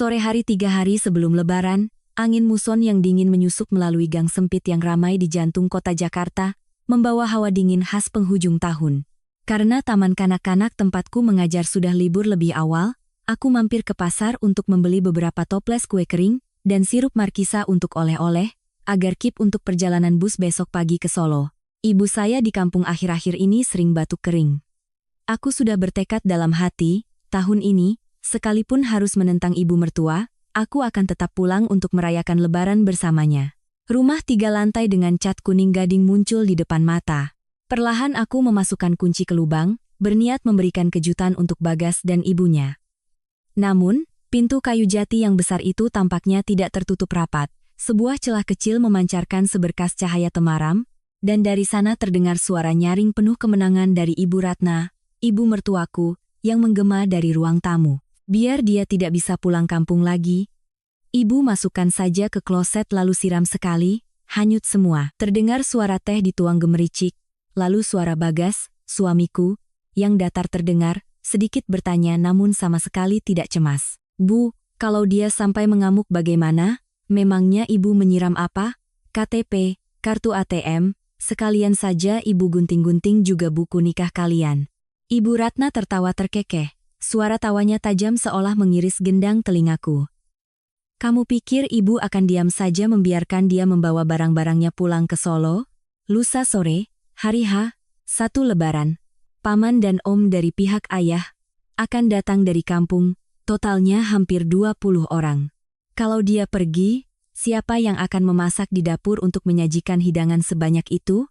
Sore hari 3 hari sebelum Lebaran, angin muson yang dingin menyusup melalui gang sempit yang ramai di jantung kota Jakarta, membawa hawa dingin khas penghujung tahun. Karena taman kanak-kanak tempatku mengajar sudah libur lebih awal, aku mampir ke pasar untuk membeli beberapa toples kue kering dan sirup markisa untuk oleh-oleh, agar keep untuk perjalanan bus besok pagi ke Solo. Ibu saya di kampung akhir-akhir ini sering batuk kering. Aku sudah bertekad dalam hati, tahun ini, sekalipun harus menentang ibu mertua, aku akan tetap pulang untuk merayakan Lebaran bersamanya. Rumah 3 lantai dengan cat kuning gading muncul di depan mata. Perlahan aku memasukkan kunci ke lubang, berniat memberikan kejutan untuk Bagas dan ibunya. Namun, pintu kayu jati yang besar itu tampaknya tidak tertutup rapat. Sebuah celah kecil memancarkan seberkas cahaya temaram, dan dari sana terdengar suara nyaring penuh kemenangan dari Ibu Ratna, ibu mertuaku, yang menggema dari ruang tamu. Biar dia tidak bisa pulang kampung lagi. Ibu masukkan saja ke kloset lalu siram sekali, hanyut semua. Terdengar suara teh dituang gemericik, lalu suara Bagas, suamiku, yang datar terdengar, sedikit bertanya namun sama sekali tidak cemas. Bu, kalau dia sampai mengamuk bagaimana? Memangnya ibu menyiram apa? KTP, kartu ATM, sekalian saja ibu gunting-gunting juga buku nikah kalian. Ibu Ratna tertawa terkekeh. Suara tawanya tajam seolah mengiris gendang telingaku. Kamu pikir ibu akan diam saja membiarkan dia membawa barang-barangnya pulang ke Solo? Lusa sore, hari H1 Lebaran, paman dan om dari pihak ayah akan datang dari kampung, totalnya hampir 20 orang. Kalau dia pergi, siapa yang akan memasak di dapur untuk menyajikan hidangan sebanyak itu?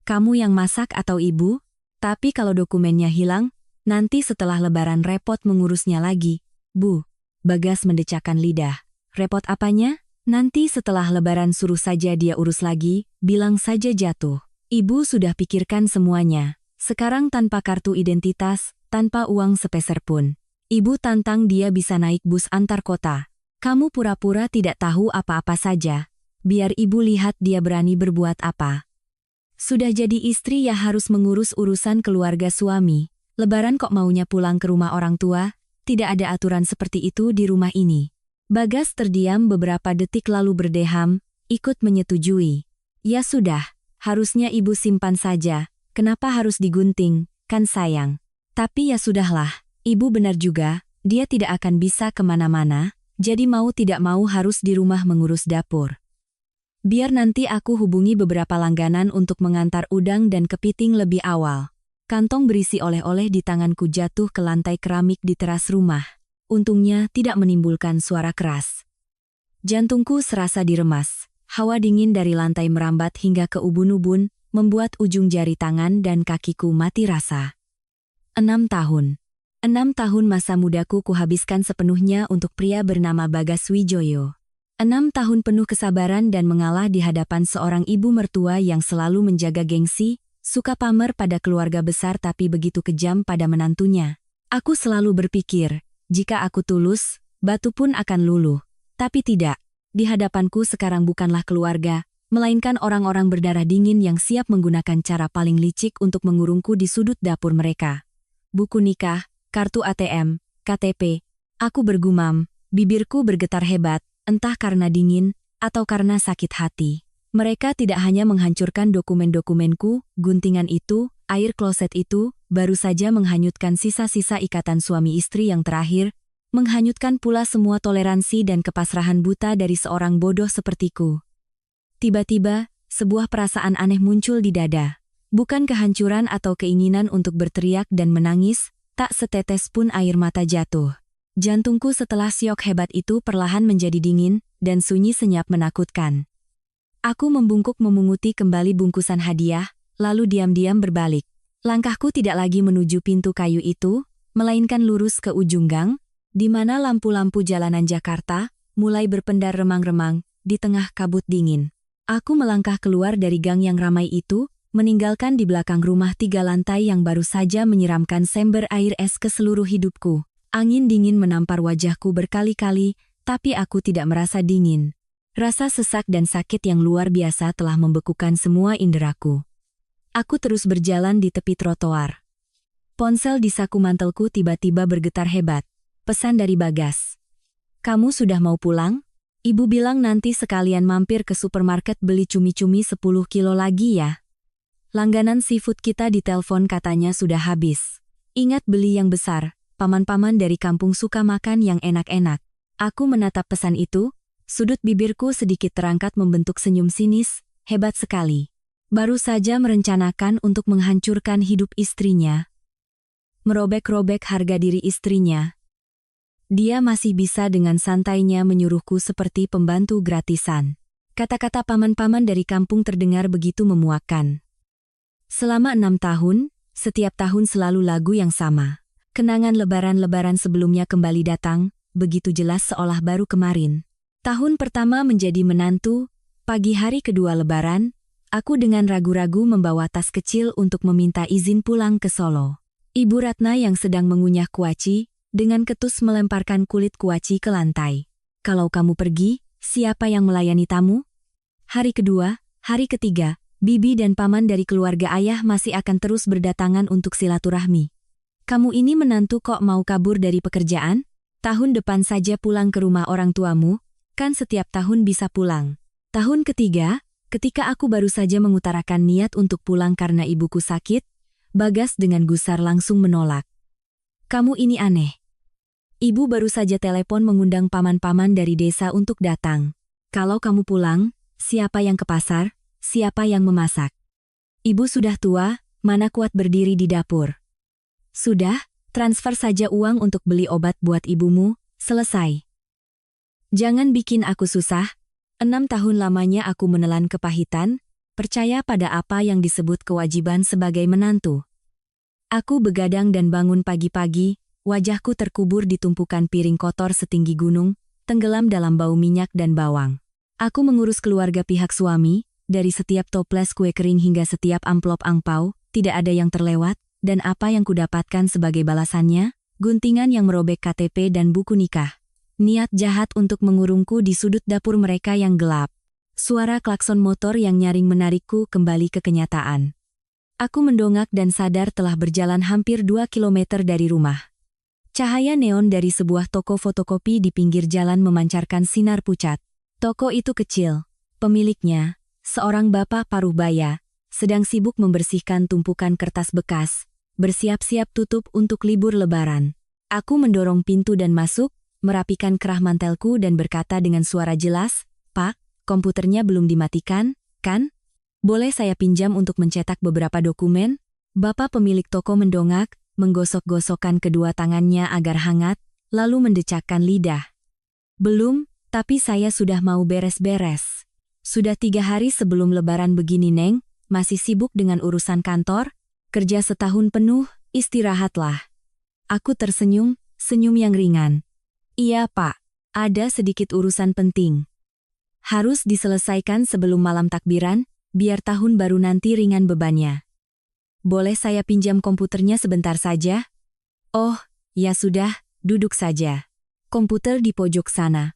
Kamu yang masak atau ibu? Tapi kalau dokumennya hilang, nanti setelah Lebaran repot mengurusnya lagi. Bu, Bagas mendecakkan lidah. Repot apanya? Nanti setelah Lebaran suruh saja dia urus lagi, bilang saja jatuh. Ibu sudah pikirkan semuanya. Sekarang tanpa kartu identitas, tanpa uang sepeser pun. Ibu tantang dia bisa naik bus antar kota. Kamu pura-pura tidak tahu apa-apa saja. Biar ibu lihat dia berani berbuat apa. Sudah jadi istri ya harus mengurus urusan keluarga suami. Lebaran kok maunya pulang ke rumah orang tua? Tidak ada aturan seperti itu di rumah ini. Bagas terdiam beberapa detik lalu berdeham, ikut menyetujui. Ya sudah, harusnya ibu simpan saja. Kenapa harus digunting? Kan sayang. Tapi ya sudahlah, ibu benar juga, dia tidak akan bisa kemana-mana, jadi mau tidak mau harus di rumah mengurus dapur. Biar nanti aku hubungi beberapa langganan untuk mengantar udang dan kepiting lebih awal. Kantong berisi oleh-oleh di tanganku jatuh ke lantai keramik di teras rumah. Untungnya tidak menimbulkan suara keras. Jantungku serasa diremas. Hawa dingin dari lantai merambat hingga ke ubun-ubun, membuat ujung jari tangan dan kakiku mati rasa. 6 tahun. 6 tahun masa mudaku kuhabiskan sepenuhnya untuk pria bernama Bagas Wijoyo. 6 tahun penuh kesabaran dan mengalah di hadapan seorang ibu mertua yang selalu menjaga gengsi, suka pamer pada keluarga besar tapi begitu kejam pada menantunya. Aku selalu berpikir, jika aku tulus, batu pun akan luluh. Tapi tidak, di hadapanku sekarang bukanlah keluarga, melainkan orang-orang berdarah dingin yang siap menggunakan cara paling licik untuk mengurungku di sudut dapur mereka. Buku nikah, kartu ATM, KTP. Aku bergumam, bibirku bergetar hebat, entah karena dingin, atau karena sakit hati. Mereka tidak hanya menghancurkan dokumen-dokumenku, guntingan itu, air kloset itu, baru saja menghanyutkan sisa-sisa ikatan suami istri yang terakhir, menghanyutkan pula semua toleransi dan kepasrahan buta dari seorang bodoh sepertiku. Tiba-tiba, sebuah perasaan aneh muncul di dada. Bukan kehancuran atau keinginan untuk berteriak dan menangis, tak setetes pun air mata jatuh. Jantungku setelah syok hebat itu perlahan menjadi dingin, dan sunyi senyap menakutkan. Aku membungkuk memunguti kembali bungkusan hadiah, lalu diam-diam berbalik. Langkahku tidak lagi menuju pintu kayu itu, melainkan lurus ke ujung gang, di mana lampu-lampu jalanan Jakarta mulai berpendar remang-remang di tengah kabut dingin. Aku melangkah keluar dari gang yang ramai itu, meninggalkan di belakang rumah 3 lantai yang baru saja menyiramkan sember air es ke seluruh hidupku. Angin dingin menampar wajahku berkali-kali, tapi aku tidak merasa dingin. Rasa sesak dan sakit yang luar biasa telah membekukan semua inderaku. Aku terus berjalan di tepi trotoar. Ponsel di saku mantelku tiba-tiba bergetar hebat. Pesan dari Bagas. Kamu sudah mau pulang? Ibu bilang nanti sekalian mampir ke supermarket beli cumi-cumi 10 kilo lagi ya. Langganan seafood kita di telepon katanya sudah habis. Ingat beli yang besar, paman-paman dari kampung suka makan yang enak-enak. Aku menatap pesan itu, sudut bibirku sedikit terangkat membentuk senyum sinis, hebat sekali. Baru saja merencanakan untuk menghancurkan hidup istrinya. Merobek-robek harga diri istrinya. Dia masih bisa dengan santainya menyuruhku seperti pembantu gratisan. Kata-kata paman-paman dari kampung terdengar begitu memuakkan. Selama 6 tahun, setiap tahun selalu lagu yang sama. Kenangan lebaran-lebaran sebelumnya kembali datang, begitu jelas seolah baru kemarin. Tahun pertama menjadi menantu, pagi hari kedua lebaran, aku dengan ragu-ragu membawa tas kecil untuk meminta izin pulang ke Solo. Ibu Ratna yang sedang mengunyah kuaci, dengan ketus melemparkan kulit kuaci ke lantai. Kalau kamu pergi, siapa yang melayani tamu? Hari kedua, hari ketiga, bibi dan paman dari keluarga ayah masih akan terus berdatangan untuk silaturahmi. Kamu ini menantu kok mau kabur dari pekerjaan? Tahun depan saja pulang ke rumah orang tuamu, kan setiap tahun bisa pulang. Tahun ketiga, ketika aku baru saja mengutarakan niat untuk pulang karena ibuku sakit, Bagas dengan gusar langsung menolak. Kamu ini aneh. Ibu baru saja telepon mengundang paman-paman dari desa untuk datang. Kalau kamu pulang, siapa yang ke pasar, siapa yang memasak? Ibu sudah tua, mana kuat berdiri di dapur. Sudah, transfer saja uang untuk beli obat buat ibumu, selesai. Jangan bikin aku susah. 6 tahun lamanya aku menelan kepahitan, percaya pada apa yang disebut kewajiban sebagai menantu. Aku begadang dan bangun pagi-pagi, wajahku terkubur di tumpukan piring kotor setinggi gunung, tenggelam dalam bau minyak dan bawang. Aku mengurus keluarga pihak suami, dari setiap toples kue kering hingga setiap amplop angpau, tidak ada yang terlewat, dan apa yang kudapatkan sebagai balasannya, guntingan yang merobek KTP dan buku nikah. Niat jahat untuk mengurungku di sudut dapur mereka yang gelap. Suara klakson motor yang nyaring menarikku kembali ke kenyataan. Aku mendongak dan sadar telah berjalan hampir 2 kilometer dari rumah. Cahaya neon dari sebuah toko fotokopi di pinggir jalan memancarkan sinar pucat. Toko itu kecil. Pemiliknya, seorang bapak paruh baya, sedang sibuk membersihkan tumpukan kertas bekas, bersiap-siap tutup untuk libur lebaran. Aku mendorong pintu dan masuk, merapikan kerah mantelku dan berkata dengan suara jelas, "Pak, komputernya belum dimatikan, kan? Boleh saya pinjam untuk mencetak beberapa dokumen?" Bapak pemilik toko mendongak, menggosok-gosokkan kedua tangannya agar hangat, lalu mendecakkan lidah. "Belum, tapi saya sudah mau beres-beres. Sudah 3 hari sebelum lebaran begini Neng, masih sibuk dengan urusan kantor, kerja setahun penuh, istirahatlah." Aku tersenyum, senyum yang ringan. "Iya Pak, ada sedikit urusan penting. Harus diselesaikan sebelum malam takbiran, biar tahun baru nanti ringan bebannya. Boleh saya pinjam komputernya sebentar saja?" "Oh, ya sudah, duduk saja." Komputer di pojok sana.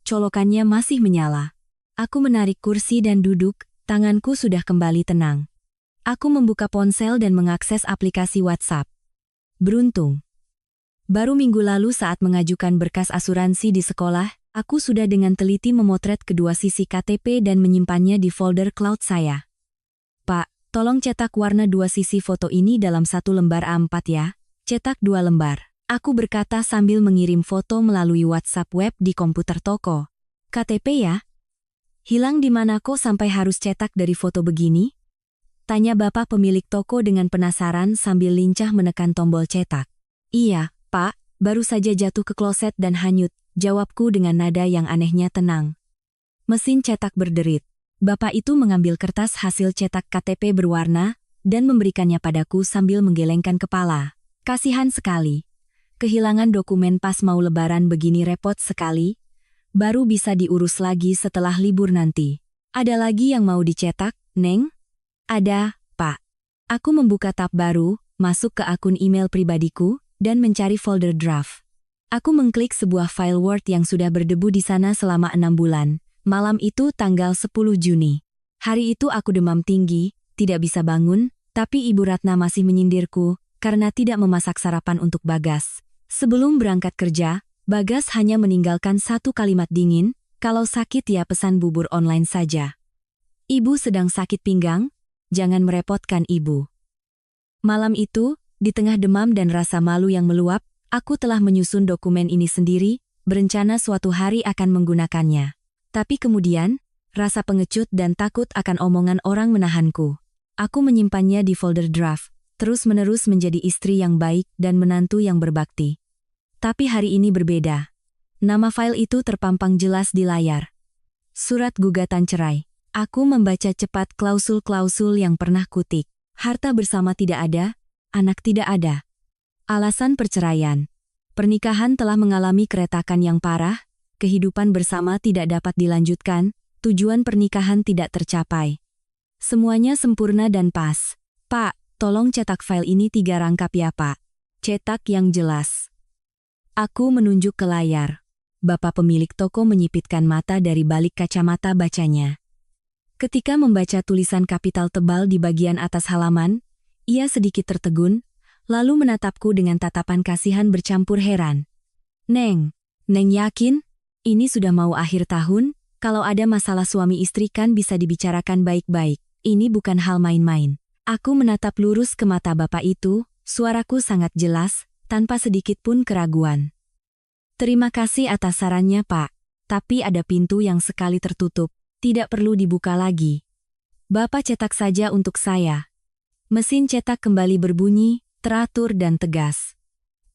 Colokannya masih menyala. Aku menarik kursi dan duduk, tanganku sudah kembali tenang. Aku membuka ponsel dan mengakses aplikasi WhatsApp. Beruntung. Baru minggu lalu saat mengajukan berkas asuransi di sekolah, aku sudah dengan teliti memotret kedua sisi KTP dan menyimpannya di folder cloud saya. "Pak, tolong cetak warna 2 sisi foto ini dalam 1 lembar A4 ya." "Cetak 2 lembar." Aku berkata sambil mengirim foto melalui WhatsApp web di komputer toko. "KTP ya? Hilang di mana kok sampai harus cetak dari foto begini?" tanya bapak pemilik toko dengan penasaran sambil lincah menekan tombol cetak. "Iya, Pak, baru saja jatuh ke kloset dan hanyut," jawabku dengan nada yang anehnya tenang. Mesin cetak berderit. Bapak itu mengambil kertas hasil cetak KTP berwarna dan memberikannya padaku sambil menggelengkan kepala. Kasihan sekali. Kehilangan dokumen pas mau lebaran begini repot sekali. Baru bisa diurus lagi setelah libur nanti. "Ada lagi yang mau dicetak, Neng?" "Ada, Pak." Aku membuka tab baru, masuk ke akun email pribadiku, dan mencari folder draft. Aku mengklik sebuah file Word yang sudah berdebu di sana selama 6 bulan. Malam itu tanggal 10 Juni. Hari itu aku demam tinggi, tidak bisa bangun, tapi Ibu Ratna masih menyindirku, karena tidak memasak sarapan untuk Bagas. Sebelum berangkat kerja, Bagas hanya meninggalkan satu kalimat dingin, "Kalau sakit ya pesan bubur online saja." "Ibu sedang sakit pinggang, jangan merepotkan ibu." Malam itu, di tengah demam dan rasa malu yang meluap, aku telah menyusun dokumen ini sendiri, berencana suatu hari akan menggunakannya. Tapi kemudian, rasa pengecut dan takut akan omongan orang menahanku. Aku menyimpannya di folder draft, terus-menerus menjadi istri yang baik dan menantu yang berbakti. Tapi hari ini berbeda. Nama file itu terpampang jelas di layar. Surat gugatan cerai. Aku membaca cepat klausul-klausul yang pernah kutik. Harta bersama tidak ada, anak tidak ada. Alasan perceraian. Pernikahan telah mengalami keretakan yang parah, kehidupan bersama tidak dapat dilanjutkan, tujuan pernikahan tidak tercapai. Semuanya sempurna dan pas. "Pak, tolong cetak file ini 3 rangkap ya Pak. Cetak yang jelas." Aku menunjuk ke layar. Bapak pemilik toko menyipitkan mata dari balik kacamata bacanya. Ketika membaca tulisan kapital tebal di bagian atas halaman, ia sedikit tertegun, lalu menatapku dengan tatapan kasihan bercampur heran. Neng yakin? Ini sudah mau akhir tahun, kalau ada masalah suami istri kan bisa dibicarakan baik-baik. Ini bukan hal main-main." Aku menatap lurus ke mata bapak itu, suaraku sangat jelas, tanpa sedikit pun keraguan. "Terima kasih atas sarannya Pak, tapi ada pintu yang sekali tertutup, tidak perlu dibuka lagi. Bapak cetak saja untuk saya." Mesin cetak kembali berbunyi, teratur dan tegas.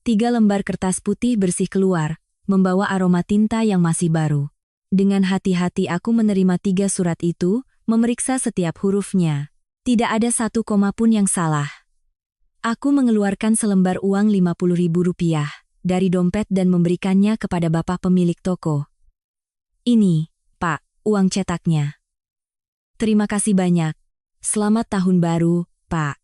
3 lembar kertas putih bersih keluar, membawa aroma tinta yang masih baru. Dengan hati-hati aku menerima 3 surat itu, memeriksa setiap hurufnya. Tidak ada satu koma pun yang salah. Aku mengeluarkan selembar uang Rp50.000 dari dompet dan memberikannya kepada bapak pemilik toko. "Ini, Pak, uang cetaknya." "Terima kasih banyak. Selamat tahun baru, Pak."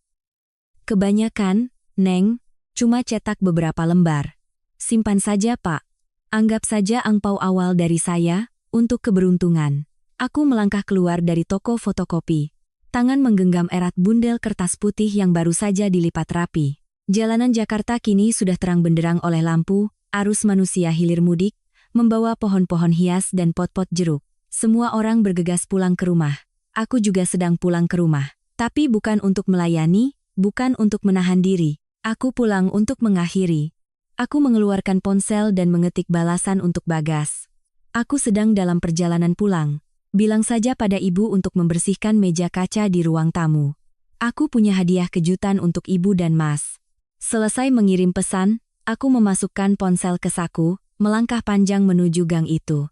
"Kebanyakan, Neng, cuma cetak beberapa lembar. Simpan saja Pak. Anggap saja angpau awal dari saya, untuk keberuntungan." Aku melangkah keluar dari toko fotokopi. Tangan menggenggam erat bundel kertas putih yang baru saja dilipat rapi. Jalanan Jakarta kini sudah terang benderang oleh lampu, arus manusia hilir mudik, membawa pohon-pohon hias dan pot-pot jeruk. Semua orang bergegas pulang ke rumah. Aku juga sedang pulang ke rumah. Tapi bukan untuk melayani, bukan untuk menahan diri. Aku pulang untuk mengakhiri. Aku mengeluarkan ponsel dan mengetik balasan untuk Bagas. "Aku sedang dalam perjalanan pulang. Bilang saja pada ibu untuk membersihkan meja kaca di ruang tamu. Aku punya hadiah kejutan untuk ibu dan mas." Selesai mengirim pesan, aku memasukkan ponsel ke saku, melangkah panjang menuju gang itu.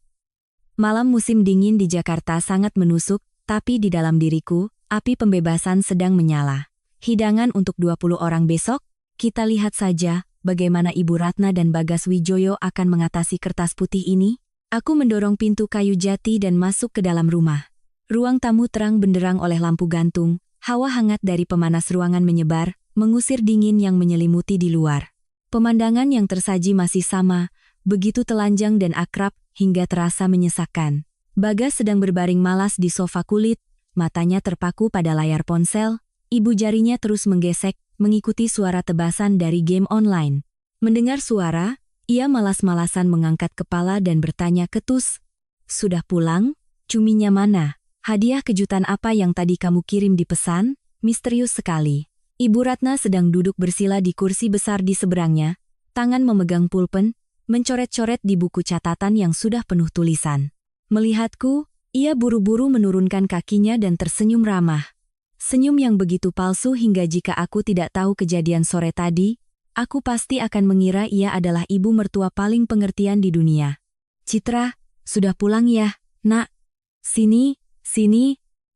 Malam musim dingin di Jakarta sangat menusuk, tapi di dalam diriku, api pembebasan sedang menyala. Hidangan untuk 20 orang besok, kita lihat saja bagaimana Ibu Ratna dan Bagas Wijoyo akan mengatasi kertas putih ini. Aku mendorong pintu kayu jati dan masuk ke dalam rumah. Ruang tamu terang benderang oleh lampu gantung, hawa hangat dari pemanas ruangan menyebar, mengusir dingin yang menyelimuti di luar. Pemandangan yang tersaji masih sama, begitu telanjang dan akrab, hingga terasa menyesakkan. Bagas sedang berbaring malas di sofa kulit, matanya terpaku pada layar ponsel, ibu jarinya terus menggesek, mengikuti suara tebasan dari game online. Mendengar suara, ia malas-malasan mengangkat kepala dan bertanya ketus, "Sudah pulang? Cuminya mana? Hadiah kejutan apa yang tadi kamu kirim di pesan?" Misterius sekali. Ibu Ratna sedang duduk bersila di kursi besar di seberangnya, tangan memegang pulpen, mencoret-coret di buku catatan yang sudah penuh tulisan. Melihatku, ia buru-buru menurunkan kakinya dan tersenyum ramah. Senyum yang begitu palsu hingga jika aku tidak tahu kejadian sore tadi, aku pasti akan mengira ia adalah ibu mertua paling pengertian di dunia. "Citra, sudah pulang ya, Nak? Sini,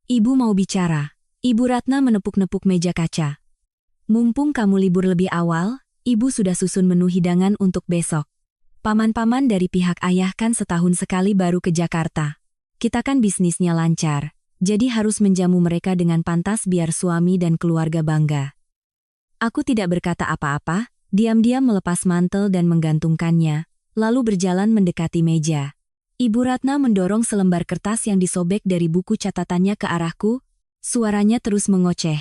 ibu mau bicara." Ibu Ratna menepuk-nepuk meja kaca. "Mumpung kamu libur lebih awal, ibu sudah susun menu hidangan untuk besok. Paman-paman dari pihak ayah kan setahun sekali baru ke Jakarta. Kita kan bisnisnya lancar, jadi harus menjamu mereka dengan pantas biar suami dan keluarga bangga." Aku tidak berkata apa-apa, diam-diam melepas mantel dan menggantungkannya, lalu berjalan mendekati meja. Ibu Ratna mendorong selembar kertas yang disobek dari buku catatannya ke arahku, suaranya terus mengoceh.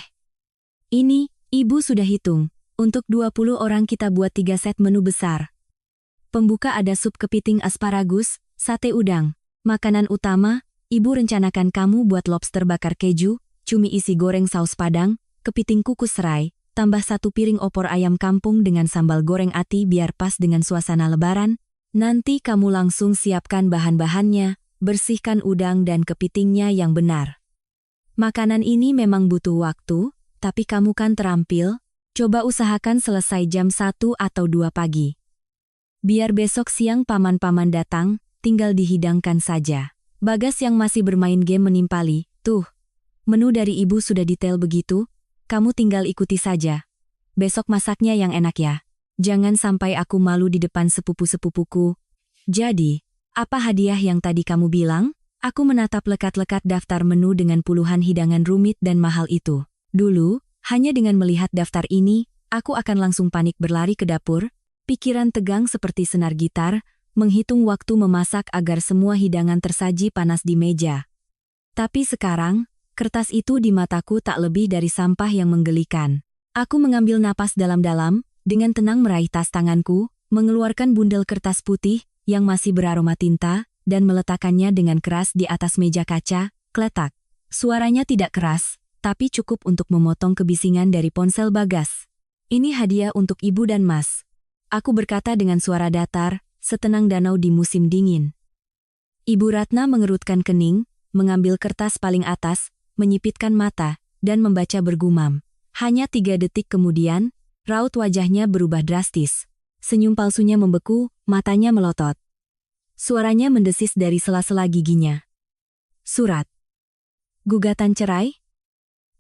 "Ini, ibu sudah hitung, untuk 20 orang kita buat 3 set menu besar. Pembuka ada sup kepiting asparagus, sate udang. Makanan utama, ibu rencanakan kamu buat lobster bakar keju, cumi isi goreng saus padang, kepiting kukus serai, tambah 1 piring opor ayam kampung dengan sambal goreng ati biar pas dengan suasana lebaran. Nanti kamu langsung siapkan bahan-bahannya, bersihkan udang dan kepitingnya yang benar. Makanan ini memang butuh waktu, tapi kamu kan terampil, coba usahakan selesai jam 1 atau 2 pagi. Biar besok siang paman-paman datang, tinggal dihidangkan saja. Bagas yang masih bermain game menimpali, tuh. Menu dari ibu sudah detail begitu, kamu tinggal ikuti saja. Besok masaknya yang enak ya. Jangan sampai aku malu di depan sepupu-sepupuku. Jadi, apa hadiah yang tadi kamu bilang? Aku menatap lekat-lekat daftar menu dengan puluhan hidangan rumit dan mahal itu. Dulu, hanya dengan melihat daftar ini, aku akan langsung panik berlari ke dapur, pikiran tegang seperti senar gitar, menghitung waktu memasak agar semua hidangan tersaji panas di meja. Tapi sekarang, kertas itu di mataku tak lebih dari sampah yang menggelikan. Aku mengambil napas dalam-dalam, dengan tenang meraih tas tanganku, mengeluarkan bundel kertas putih yang masih beraroma tinta, dan meletakkannya dengan keras di atas meja kaca, kletak. Suaranya tidak keras, tapi cukup untuk memotong kebisingan dari ponsel Bagas. Ini hadiah untuk ibu dan mas. Aku berkata dengan suara datar, setenang danau di musim dingin. Ibu Ratna mengerutkan kening, mengambil kertas paling atas, menyipitkan mata, dan membaca bergumam. Hanya 3 detik kemudian, raut wajahnya berubah drastis. Senyum palsunya membeku, matanya melotot. Suaranya mendesis dari sela-sela giginya. Surat. Gugatan cerai?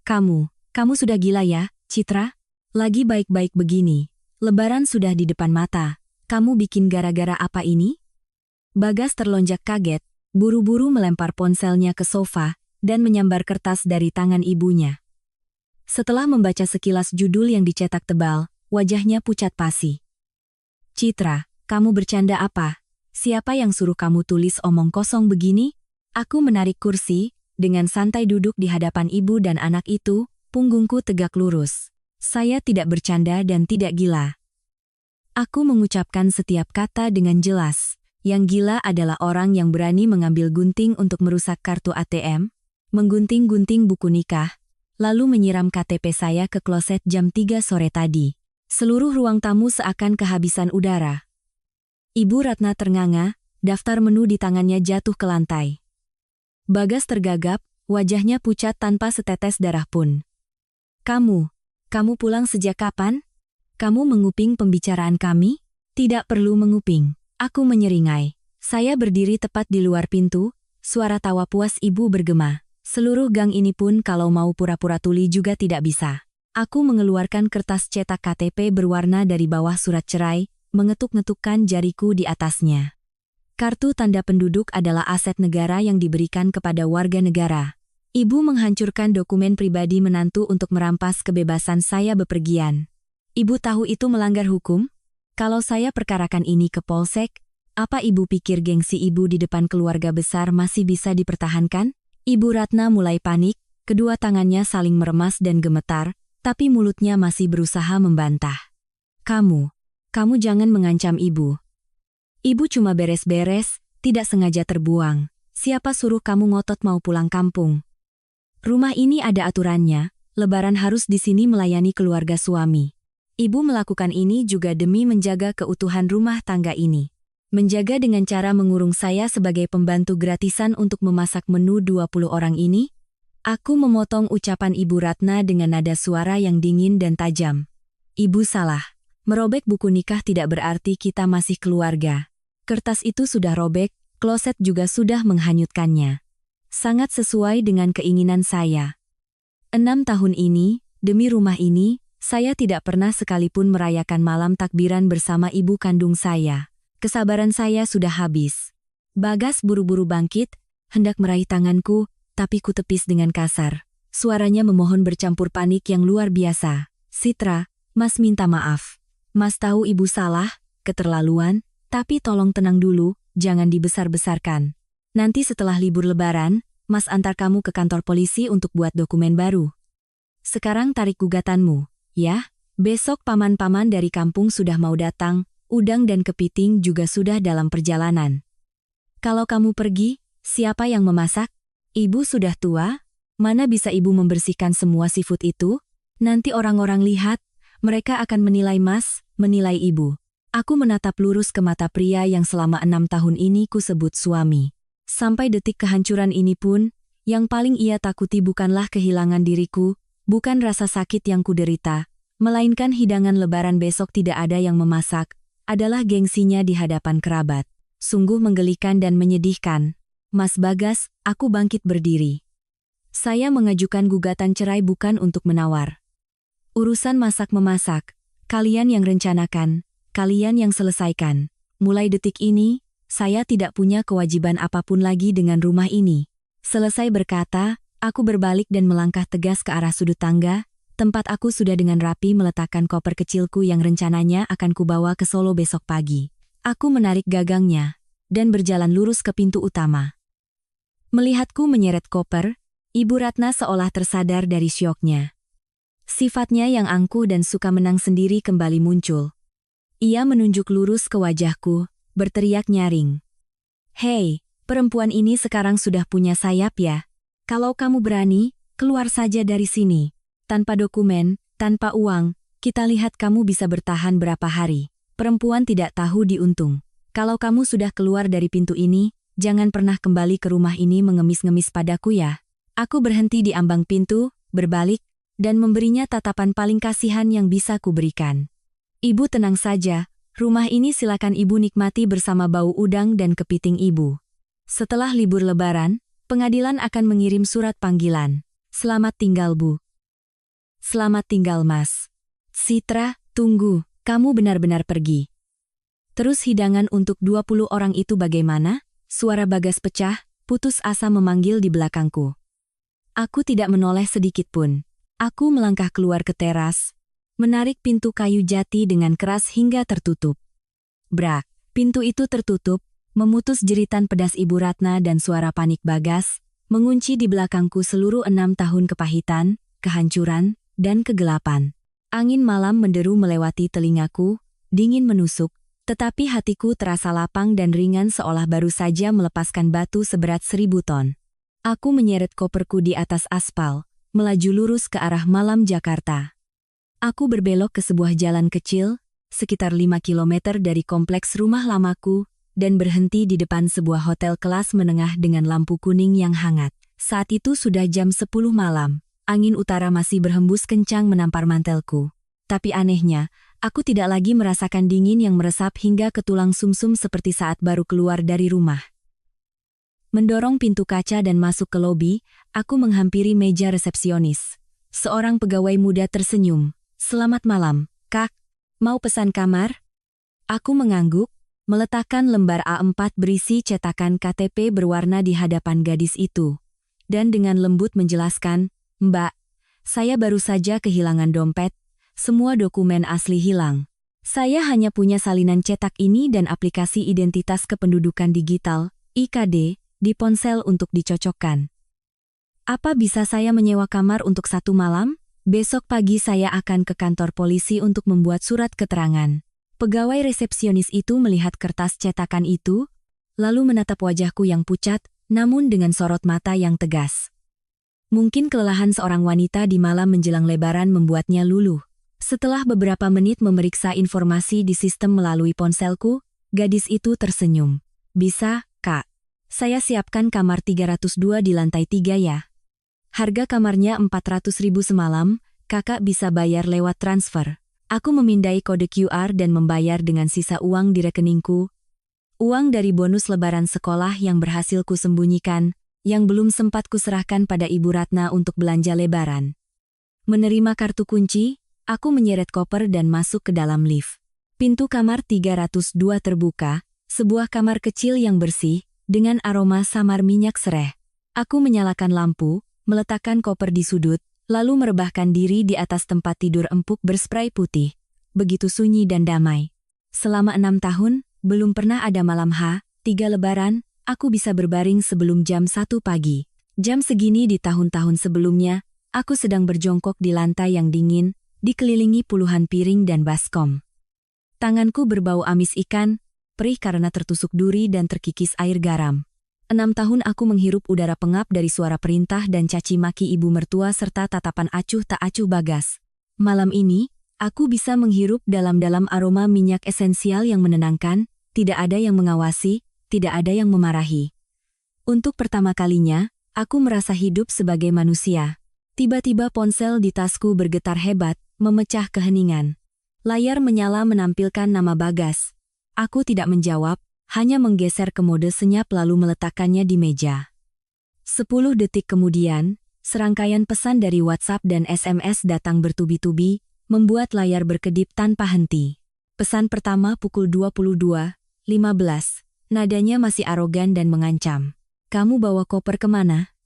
Kamu sudah gila ya, Citra? Lagi baik-baik begini. Lebaran sudah di depan mata. Kamu bikin gara-gara apa ini? Bagas terlonjak kaget, buru-buru melempar ponselnya ke sofa, dan menyambar kertas dari tangan ibunya. Setelah membaca sekilas judul yang dicetak tebal, wajahnya pucat pasi. Citra, kamu bercanda apa? Siapa yang suruh kamu tulis omong kosong begini? Aku menarik kursi, dengan santai duduk di hadapan ibu dan anak itu, punggungku tegak lurus. Saya tidak bercanda dan tidak gila. Aku mengucapkan setiap kata dengan jelas. Yang gila adalah orang yang berani mengambil gunting untuk merusak kartu ATM, menggunting-gunting buku nikah, lalu menyiram KTP saya ke kloset jam 3 sore tadi. Seluruh ruang tamu seakan kehabisan udara. Ibu Ratna ternganga, daftar menu di tangannya jatuh ke lantai. Bagas tergagap, wajahnya pucat tanpa setetes darah pun. Kamu pulang sejak kapan? Kamu menguping pembicaraan kami? Tidak perlu menguping. Aku menyeringai. Saya berdiri tepat di luar pintu, suara tawa puas ibu bergema. Seluruh gang ini pun kalau mau pura-pura tuli juga tidak bisa. Aku mengeluarkan kertas cetak KTP berwarna dari bawah surat cerai, mengetuk-ngetukkan jariku di atasnya. Kartu tanda penduduk adalah aset negara yang diberikan kepada warga negara. Ibu menghancurkan dokumen pribadi menantu untuk merampas kebebasan saya bepergian. Ibu tahu itu melanggar hukum? Kalau saya perkarakan ini ke Polsek, apa ibu pikir gengsi ibu di depan keluarga besar masih bisa dipertahankan? Ibu Ratna mulai panik, kedua tangannya saling meremas dan gemetar, tapi mulutnya masih berusaha membantah. Kamu jangan mengancam ibu. Ibu cuma beres-beres, tidak sengaja terbuang. Siapa suruh kamu ngotot mau pulang kampung? Rumah ini ada aturannya, Lebaran harus di sini melayani keluarga suami. Ibu melakukan ini juga demi menjaga keutuhan rumah tangga ini. Menjaga dengan cara mengurung saya sebagai pembantu gratisan untuk memasak menu 20 orang ini? Aku memotong ucapan Ibu Ratna dengan nada suara yang dingin dan tajam. Ibu salah. Merobek buku nikah tidak berarti kita masih keluarga. Kertas itu sudah robek, kloset juga sudah menghanyutkannya. Sangat sesuai dengan keinginan saya. 6 tahun ini, demi rumah ini, saya tidak pernah sekalipun merayakan malam takbiran bersama ibu kandung saya. Kesabaran saya sudah habis. Bagas buru-buru bangkit, hendak meraih tanganku, tapi kutepis dengan kasar. Suaranya memohon bercampur panik yang luar biasa. Citra, Mas minta maaf. Mas tahu ibu salah, keterlaluan, tapi tolong tenang dulu, jangan dibesar-besarkan. Nanti setelah libur Lebaran, Mas antar kamu ke kantor polisi untuk buat dokumen baru. Sekarang tarik gugatanmu, ya? Besok paman-paman dari kampung sudah mau datang, udang dan kepiting juga sudah dalam perjalanan. Kalau kamu pergi, siapa yang memasak? Ibu sudah tua? Mana bisa ibu membersihkan semua seafood itu? Nanti orang-orang lihat, mereka akan menilai Mas, menilai ibu. Aku menatap lurus ke mata pria yang selama 6 tahun ini kusebut suami. Sampai detik kehancuran ini pun, yang paling ia takuti bukanlah kehilangan diriku, bukan rasa sakit yang kuderita, melainkan hidangan lebaran besok tidak ada yang memasak, adalah gengsinya di hadapan kerabat. Sungguh menggelikan dan menyedihkan. Mas Bagas, aku bangkit berdiri. Saya mengajukan gugatan cerai bukan untuk menawar. Urusan masak-memasak, kalian yang rencanakan, kalian yang selesaikan. Mulai detik ini, saya tidak punya kewajiban apapun lagi dengan rumah ini. Selesai berkata, aku berbalik dan melangkah tegas ke arah sudut tangga, tempat aku sudah dengan rapi meletakkan koper kecilku yang rencananya akan kubawa ke Solo besok pagi. Aku menarik gagangnya, dan berjalan lurus ke pintu utama. Melihatku menyeret koper, Ibu Ratna seolah tersadar dari syoknya. Sifatnya yang angkuh dan suka menang sendiri kembali muncul. Ia menunjuk lurus ke wajahku, berteriak nyaring. "Hei, perempuan ini sekarang sudah punya sayap ya? Kalau kamu berani, keluar saja dari sini. Tanpa dokumen, tanpa uang, kita lihat kamu bisa bertahan berapa hari." Perempuan tidak tahu diuntung. Kalau kamu sudah keluar dari pintu ini, jangan pernah kembali ke rumah ini mengemis-ngemis padaku ya. Aku berhenti di ambang pintu, berbalik, dan memberinya tatapan paling kasihan yang bisa kuberikan. Ibu tenang saja, rumah ini silakan ibu nikmati bersama bau udang dan kepiting ibu. Setelah libur lebaran, pengadilan akan mengirim surat panggilan. Selamat tinggal Bu. Selamat tinggal Mas. Citra, tunggu. Kamu benar-benar pergi. Terus hidangan untuk 20 orang itu bagaimana? Suara Bagas pecah, putus asa memanggil di belakangku. Aku tidak menoleh sedikit pun. Aku melangkah keluar ke teras, menarik pintu kayu jati dengan keras hingga tertutup. Brak, pintu itu tertutup, memutus jeritan pedas Ibu Ratna dan suara panik Bagas, mengunci di belakangku seluruh 6 tahun kepahitan, kehancuran, dan kegelapan. Angin malam menderu melewati telingaku, dingin menusuk, tetapi hatiku terasa lapang dan ringan seolah baru saja melepaskan batu seberat 1000 ton. Aku menyeret koperku di atas aspal, melaju lurus ke arah malam Jakarta. Aku berbelok ke sebuah jalan kecil, sekitar 5 km dari kompleks rumah lamaku, dan berhenti di depan sebuah hotel kelas menengah dengan lampu kuning yang hangat. Saat itu sudah jam 10 malam. Angin utara masih berhembus kencang menampar mantelku. Tapi anehnya, aku tidak lagi merasakan dingin yang meresap hingga ke tulang sumsum seperti saat baru keluar dari rumah. Mendorong pintu kaca dan masuk ke lobi, aku menghampiri meja resepsionis. Seorang pegawai muda tersenyum. "Selamat malam, Kak. Mau pesan kamar?" Aku mengangguk, meletakkan lembar A4 berisi cetakan KTP berwarna di hadapan gadis itu. Dan dengan lembut menjelaskan, "Mbak, saya baru saja kehilangan dompet, semua dokumen asli hilang. Saya hanya punya salinan cetak ini dan aplikasi identitas kependudukan digital, IKD, di ponsel untuk dicocokkan. Apa bisa saya menyewa kamar untuk 1 malam? Besok pagi saya akan ke kantor polisi untuk membuat surat keterangan." Pegawai resepsionis itu melihat kertas cetakan itu, lalu menatap wajahku yang pucat, namun dengan sorot mata yang tegas. Mungkin kelelahan seorang wanita di malam menjelang Lebaran membuatnya luluh. Setelah beberapa menit memeriksa informasi di sistem melalui ponselku, gadis itu tersenyum. "Bisa, Kak. Saya siapkan kamar 302 di lantai 3 ya. Harga kamarnya 400.000 semalam, Kakak bisa bayar lewat transfer." Aku memindai kode QR dan membayar dengan sisa uang di rekeningku. Uang dari bonus lebaran sekolah yang berhasil kusembunyikan, yang belum sempat kuserahkan pada Ibu Ratna untuk belanja lebaran. Menerima kartu kunci, aku menyeret koper dan masuk ke dalam lift. Pintu kamar 302 terbuka, sebuah kamar kecil yang bersih, dengan aroma samar minyak sereh. Aku menyalakan lampu, meletakkan koper di sudut, lalu merebahkan diri di atas tempat tidur empuk berspray putih. Begitu sunyi dan damai. Selama 6 tahun, belum pernah ada malam H3 Lebaran, aku bisa berbaring sebelum jam 1 pagi. Jam segini di tahun-tahun sebelumnya, aku sedang berjongkok di lantai yang dingin, dikelilingi puluhan piring dan baskom. Tanganku berbau amis ikan, perih karena tertusuk duri dan terkikis air garam. 6 tahun aku menghirup udara pengap dari suara perintah dan caci maki ibu mertua serta tatapan acuh tak acuh Bagas. Malam ini, aku bisa menghirup dalam-dalam aroma minyak esensial yang menenangkan, tidak ada yang mengawasi, tidak ada yang memarahi. Untuk pertama kalinya, aku merasa hidup sebagai manusia. Tiba-tiba ponsel di tasku bergetar hebat, memecah keheningan. Layar menyala menampilkan nama Bagas. Aku tidak menjawab, hanya menggeser ke mode senyap lalu meletakkannya di meja. 10 detik kemudian, serangkaian pesan dari WhatsApp dan SMS datang bertubi-tubi, membuat layar berkedip tanpa henti. Pesan pertama pukul 22.15, nadanya masih arogan dan mengancam. Kamu bawa koper kemana?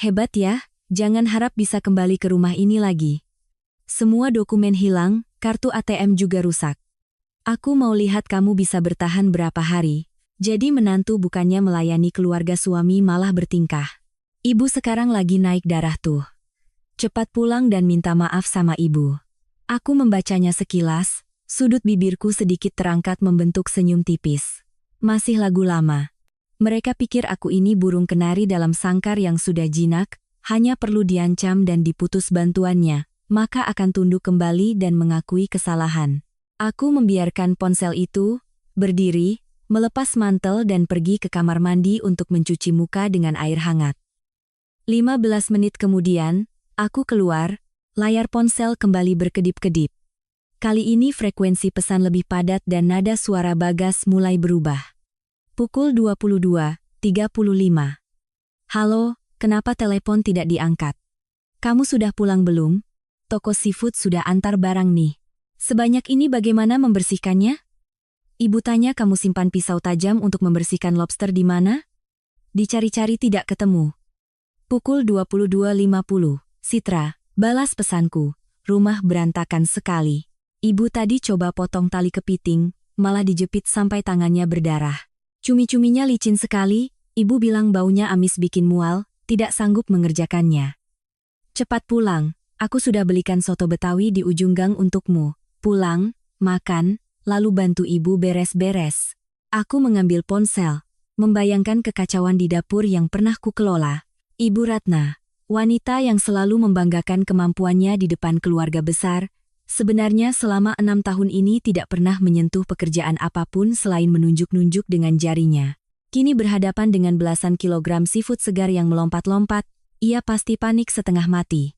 Hebat ya, jangan harap bisa kembali ke rumah ini lagi. Semua dokumen hilang, kartu ATM juga rusak. Aku mau lihat kamu bisa bertahan berapa hari. Jadi menantu bukannya melayani keluarga suami malah bertingkah. Ibu sekarang lagi naik darah tuh. Cepat pulang dan minta maaf sama ibu. Aku membacanya sekilas, sudut bibirku sedikit terangkat membentuk senyum tipis. Masih lagu lama. Mereka pikir aku ini burung kenari dalam sangkar yang sudah jinak, hanya perlu diancam dan diputus bantuannya, maka akan tunduk kembali dan mengakui kesalahan. Aku membiarkan ponsel itu, berdiri, melepas mantel dan pergi ke kamar mandi untuk mencuci muka dengan air hangat. 15 menit kemudian, aku keluar, layar ponsel kembali berkedip-kedip. Kali ini frekuensi pesan lebih padat dan nada suara Bagas mulai berubah. Pukul 22.35. Halo, kenapa telepon tidak diangkat? Kamu sudah pulang belum? Toko seafood sudah antar barang nih. Sebanyak ini bagaimana membersihkannya? Ibu tanya kamu simpan pisau tajam untuk membersihkan lobster di mana? Dicari-cari tidak ketemu. Pukul 22.50. Citra, balas pesanku. Rumah berantakan sekali. Ibu tadi coba potong tali kepiting, malah dijepit sampai tangannya berdarah. Cumi-cuminya licin sekali, ibu bilang baunya amis bikin mual, tidak sanggup mengerjakannya. Cepat pulang, aku sudah belikan soto Betawi di ujung gang untukmu. Pulang, makan, lalu bantu ibu beres-beres. Aku mengambil ponsel, membayangkan kekacauan di dapur yang pernah kukelola. Ibu Ratna, wanita yang selalu membanggakan kemampuannya di depan keluarga besar, sebenarnya selama 6 tahun ini tidak pernah menyentuh pekerjaan apapun selain menunjuk-nunjuk dengan jarinya. Kini berhadapan dengan belasan kilogram seafood segar yang melompat-lompat, ia pasti panik setengah mati.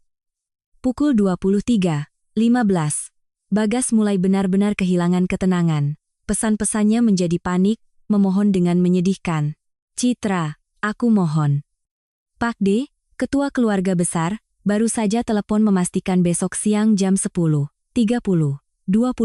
Pukul 23.15. Bagas mulai benar-benar kehilangan ketenangan. Pesan-pesannya menjadi panik, memohon dengan menyedihkan. Citra, aku mohon. Pak D, ketua keluarga besar, baru saja telepon memastikan besok siang jam 10.30, 20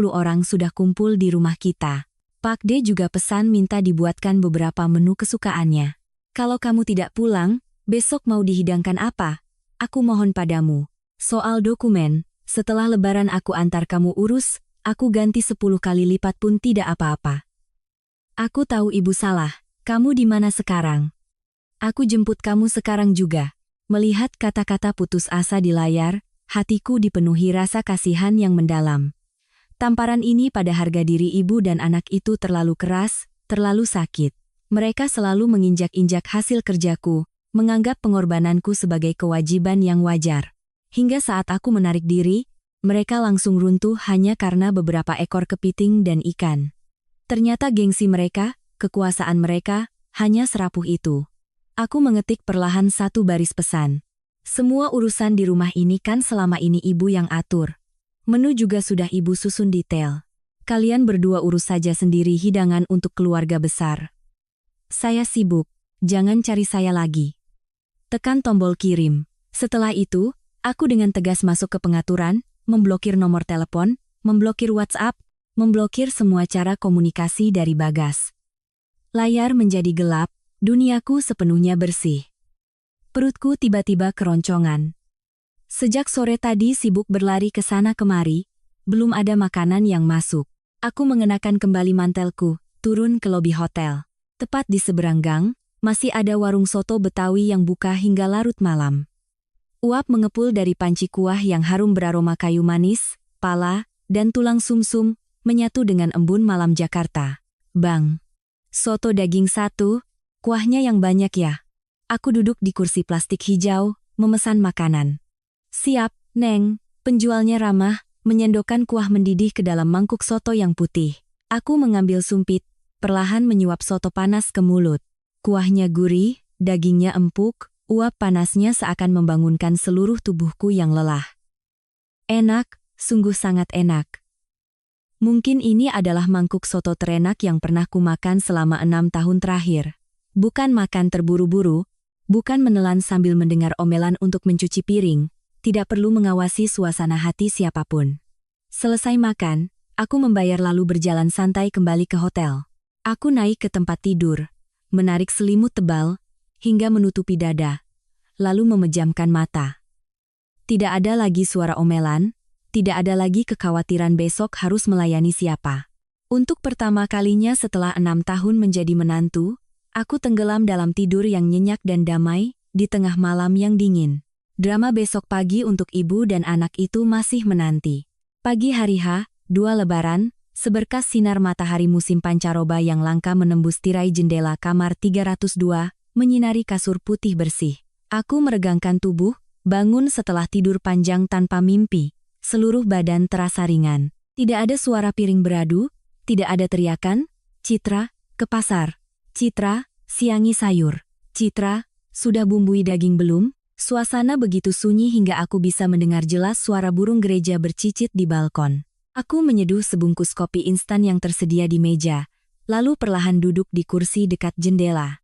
orang sudah kumpul di rumah kita. Pak D juga pesan minta dibuatkan beberapa menu kesukaannya. Kalau kamu tidak pulang, besok mau dihidangkan apa? Aku mohon padamu. Soal dokumen, setelah lebaran aku antar kamu urus, aku ganti 10 kali lipat pun tidak apa-apa. Aku tahu ibu salah, kamu di mana sekarang? Aku jemput kamu sekarang juga. Melihat kata-kata putus asa di layar, hatiku dipenuhi rasa kasihan yang mendalam. Tamparan ini pada harga diri ibu dan anak itu terlalu keras, terlalu sakit. Mereka selalu menginjak-injak hasil kerjaku, menganggap pengorbananku sebagai kewajiban yang wajar. Hingga saat aku menarik diri, mereka langsung runtuh hanya karena beberapa ekor kepiting dan ikan. Ternyata gengsi mereka, kekuasaan mereka, hanya serapuh itu. Aku mengetik perlahan satu baris pesan. Semua urusan di rumah ini kan selama ini ibu yang atur. Menu juga sudah ibu susun detail. Kalian berdua urus saja sendiri hidangan untuk keluarga besar. Saya sibuk, jangan cari saya lagi. Tekan tombol kirim. Setelah itu, aku dengan tegas masuk ke pengaturan, memblokir nomor telepon, memblokir WhatsApp, memblokir semua cara komunikasi dari Bagas. Layar menjadi gelap, duniaku sepenuhnya bersih. Perutku tiba-tiba keroncongan. Sejak sore tadi sibuk berlari ke sana kemari, belum ada makanan yang masuk. Aku mengenakan kembali mantelku, turun ke lobi hotel. Tepat di seberang gang, masih ada warung soto Betawi yang buka hingga larut malam. Uap mengepul dari panci kuah yang harum beraroma kayu manis, pala, dan tulang sumsum, menyatu dengan embun malam Jakarta. Bang, soto daging 1, kuahnya yang banyak ya. Aku duduk di kursi plastik hijau, memesan makanan. Siap, Neng, penjualnya ramah, menyendokkan kuah mendidih ke dalam mangkuk soto yang putih. Aku mengambil sumpit, perlahan menyuap soto panas ke mulut. Kuahnya gurih, dagingnya empuk, uap panasnya seakan membangunkan seluruh tubuhku yang lelah. Enak, sungguh sangat enak. Mungkin ini adalah mangkuk soto terenak yang pernah kumakan selama 6 tahun terakhir. Bukan makan terburu-buru, bukan menelan sambil mendengar omelan untuk mencuci piring, tidak perlu mengawasi suasana hati siapapun. Selesai makan, aku membayar lalu berjalan santai kembali ke hotel. Aku naik ke tempat tidur, menarik selimut tebal, hingga menutupi dada, lalu memejamkan mata. Tidak ada lagi suara omelan, tidak ada lagi kekhawatiran besok harus melayani siapa. Untuk pertama kalinya setelah 6 tahun menjadi menantu, aku tenggelam dalam tidur yang nyenyak dan damai, di tengah malam yang dingin. Drama besok pagi untuk ibu dan anak itu masih menanti. Pagi hari H, 2 Lebaran, seberkas sinar matahari musim pancaroba yang langka menembus tirai jendela kamar 302, menyinari kasur putih bersih. Aku meregangkan tubuh, bangun setelah tidur panjang tanpa mimpi. Seluruh badan terasa ringan. Tidak ada suara piring beradu, tidak ada teriakan, Citra, ke pasar. Citra, siangi sayur. Citra, sudah bumbui daging belum? Suasana begitu sunyi hingga aku bisa mendengar jelas suara burung gereja bercicit di balkon. Aku menyeduh sebungkus kopi instan yang tersedia di meja, lalu perlahan duduk di kursi dekat jendela.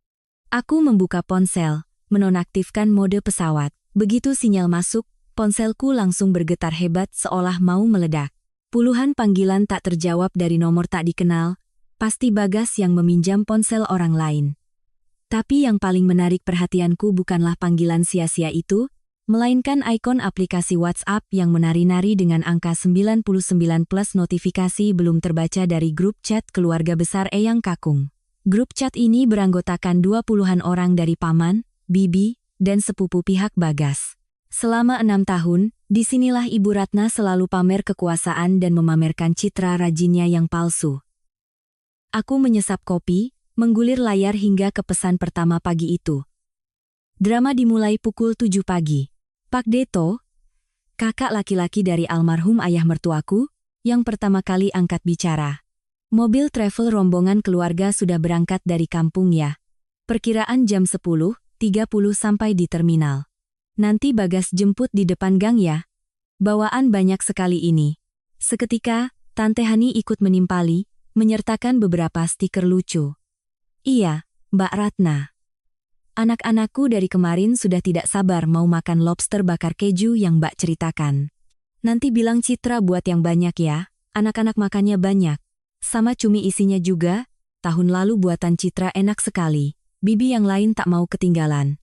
Aku membuka ponsel, menonaktifkan mode pesawat. Begitu sinyal masuk, ponselku langsung bergetar hebat seolah mau meledak. Puluhan panggilan tak terjawab dari nomor tak dikenal, pasti Bagas yang meminjam ponsel orang lain. Tapi yang paling menarik perhatianku bukanlah panggilan sia-sia itu, melainkan ikon aplikasi WhatsApp yang menari-nari dengan angka 99 plus notifikasi belum terbaca dari grup chat keluarga besar Eyang Kakung. Grup chat ini beranggotakan 20-an orang dari paman, bibi, dan sepupu pihak Bagas. Selama 6 tahun, disinilah Ibu Ratna selalu pamer kekuasaan dan memamerkan citra rajinnya yang palsu. Aku menyesap kopi, menggulir layar hingga ke pesan pertama pagi itu. Drama dimulai pukul 7 pagi. Pak Deto, kakak laki-laki dari almarhum ayah mertuaku, yang pertama kali angkat bicara. Mobil travel rombongan keluarga sudah berangkat dari kampung ya. Perkiraan jam 10.30 sampai di terminal. Nanti Bagas jemput di depan gang ya. Bawaan banyak sekali ini. Seketika, Tante Hani ikut menimpali, menyertakan beberapa stiker lucu. Iya, Mbak Ratna. Anak-anakku dari kemarin sudah tidak sabar mau makan lobster bakar keju yang Mbak ceritakan. Nanti bilang Citra buat yang banyak ya, anak-anak makannya banyak. Sama cumi isinya juga, tahun lalu buatan Citra enak sekali. Bibi yang lain tak mau ketinggalan.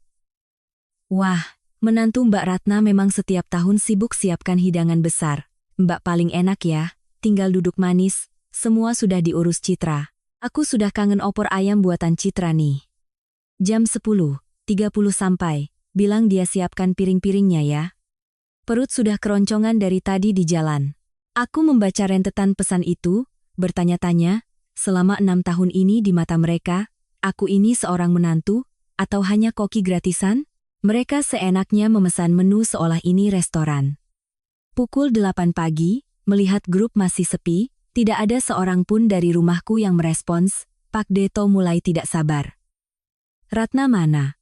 Wah, menantu Mbak Ratna memang setiap tahun sibuk siapkan hidangan besar. Mbak paling enak ya, tinggal duduk manis, semua sudah diurus Citra. Aku sudah kangen opor ayam buatan Citra nih. Jam 10.30 sampai, bilang dia siapkan piring-piringnya ya. Perut sudah keroncongan dari tadi di jalan. Aku membaca rentetan pesan itu, bertanya-tanya, selama 6 tahun ini di mata mereka, aku ini seorang menantu, atau hanya koki gratisan? Mereka seenaknya memesan menu seolah ini restoran. Pukul 8 pagi, melihat grup masih sepi, tidak ada seorang pun dari rumahku yang merespons, Pak Deto mulai tidak sabar. Ratna mana?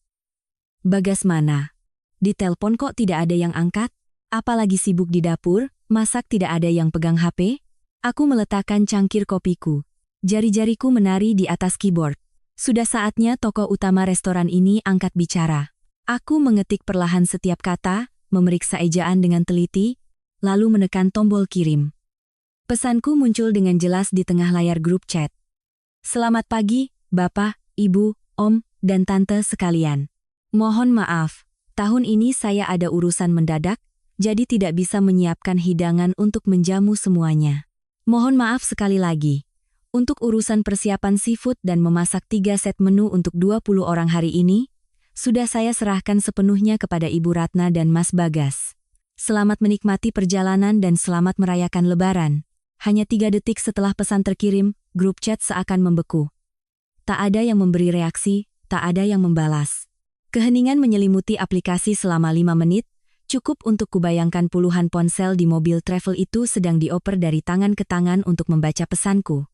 Bagas mana? Di telepon kok tidak ada yang angkat? Apalagi sibuk di dapur, masak tidak ada yang pegang HP? Aku meletakkan cangkir kopiku. Jari-jariku menari di atas keyboard. Sudah saatnya tokoh utama restoran ini angkat bicara. Aku mengetik perlahan setiap kata, memeriksa ejaan dengan teliti, lalu menekan tombol kirim. Pesanku muncul dengan jelas di tengah layar grup chat. Selamat pagi, Bapak, Ibu, Om, dan Tante sekalian. Mohon maaf, tahun ini saya ada urusan mendadak, jadi tidak bisa menyiapkan hidangan untuk menjamu semuanya. Mohon maaf sekali lagi. Untuk urusan persiapan seafood dan memasak 3 set menu untuk 20 orang hari ini, sudah saya serahkan sepenuhnya kepada Ibu Ratna dan Mas Bagas. Selamat menikmati perjalanan dan selamat merayakan Lebaran. Hanya 3 detik setelah pesan terkirim, grup chat seakan membeku. Tak ada yang memberi reaksi, tak ada yang membalas. Keheningan menyelimuti aplikasi selama 5 menit, cukup untuk kubayangkan puluhan ponsel di mobil travel itu sedang dioper dari tangan ke tangan untuk membaca pesanku.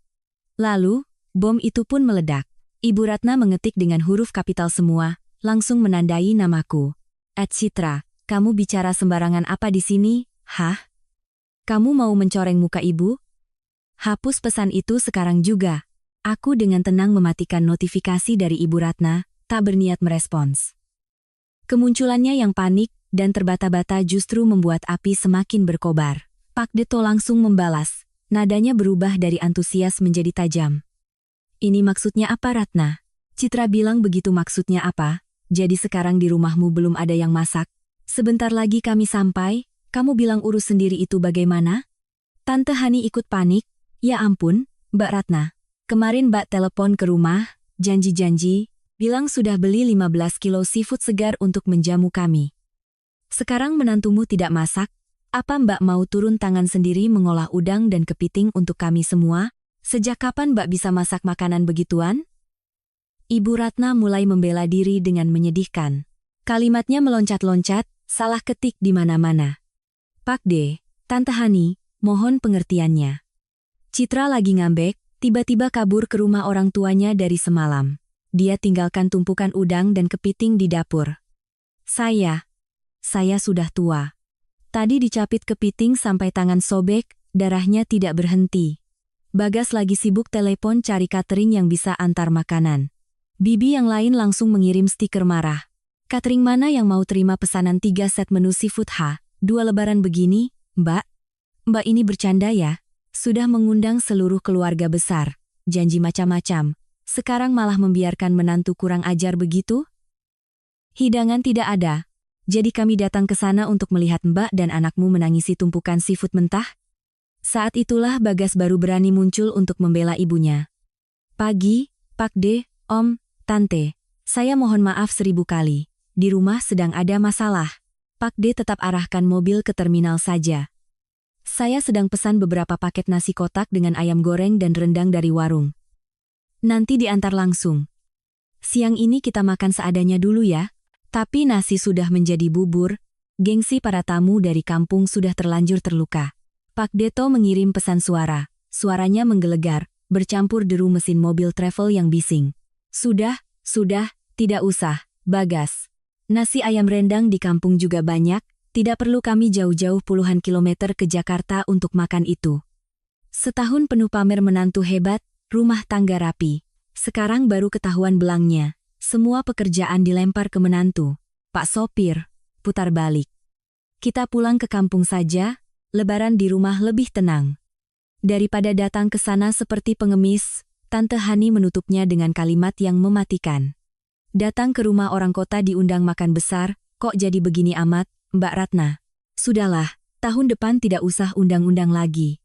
Lalu, bom itu pun meledak. Ibu Ratna mengetik dengan huruf kapital semua, langsung menandai namaku. Citra, kamu bicara sembarangan apa di sini? Hah? Kamu mau mencoreng muka ibu? Hapus pesan itu sekarang juga. Aku dengan tenang mematikan notifikasi dari Ibu Ratna, tak berniat merespons. Kemunculannya yang panik dan terbata-bata justru membuat api semakin berkobar. Pak Deto langsung membalas, nadanya berubah dari antusias menjadi tajam. Ini maksudnya apa Ratna? Citra bilang begitu maksudnya apa? Jadi sekarang di rumahmu belum ada yang masak? Sebentar lagi kami sampai, kamu bilang urus sendiri itu bagaimana? Tante Hani ikut panik, ya ampun, Mbak Ratna. Kemarin Mbak telepon ke rumah, janji-janji, bilang sudah beli 15 kilo seafood segar untuk menjamu kami. Sekarang menantumu tidak masak, apa Mbak mau turun tangan sendiri mengolah udang dan kepiting untuk kami semua? Sejak kapan Mbak bisa masak makanan begituan? Ibu Ratna mulai membela diri dengan menyedihkan. Kalimatnya meloncat-loncat, salah ketik di mana-mana. Pak D, Tante Hani, mohon pengertiannya. Citra lagi ngambek, tiba-tiba kabur ke rumah orang tuanya dari semalam. Dia tinggalkan tumpukan udang dan kepiting di dapur. Saya sudah tua. Tadi dicapit kepiting sampai tangan sobek, darahnya tidak berhenti. Bagas lagi sibuk telepon cari catering yang bisa antar makanan. Bibi yang lain langsung mengirim stiker marah. Catering mana yang mau terima pesanan 3 set menu seafood 2 lebaran begini, Mbak? Mbak ini bercanda ya? Sudah mengundang seluruh keluarga besar, janji macam-macam. Sekarang malah membiarkan menantu kurang ajar begitu? Hidangan tidak ada. Jadi kami datang ke sana untuk melihat Mbak dan anakmu menangisi tumpukan seafood mentah? Saat itulah Bagas baru berani muncul untuk membela ibunya. Pagi, Pak D, Om, Tante. Saya mohon maaf 1000 kali. Di rumah sedang ada masalah. Pak D tetap arahkan mobil ke terminal saja. Saya sedang pesan beberapa paket nasi kotak dengan ayam goreng dan rendang dari warung. Nanti diantar langsung. Siang ini kita makan seadanya dulu ya. Tapi nasi sudah menjadi bubur, gengsi para tamu dari kampung sudah terlanjur terluka. Pak Deto mengirim pesan suara. Suaranya menggelegar, bercampur deru mesin mobil travel yang bising. Sudah, tidak usah, Bagas. Nasi ayam rendang di kampung juga banyak, tidak perlu kami jauh-jauh puluhan kilometer ke Jakarta untuk makan itu. Setahun penuh pamer menantu hebat, rumah tangga rapi. Sekarang baru ketahuan belangnya. Semua pekerjaan dilempar ke menantu. Pak sopir, putar balik. Kita pulang ke kampung saja, lebaran di rumah lebih tenang. Daripada datang ke sana seperti pengemis, Tante Hani menutupnya dengan kalimat yang mematikan. Datang ke rumah orang kota diundang makan besar, kok jadi begini amat, Mbak Ratna? Sudahlah, tahun depan tidak usah undang-undang lagi.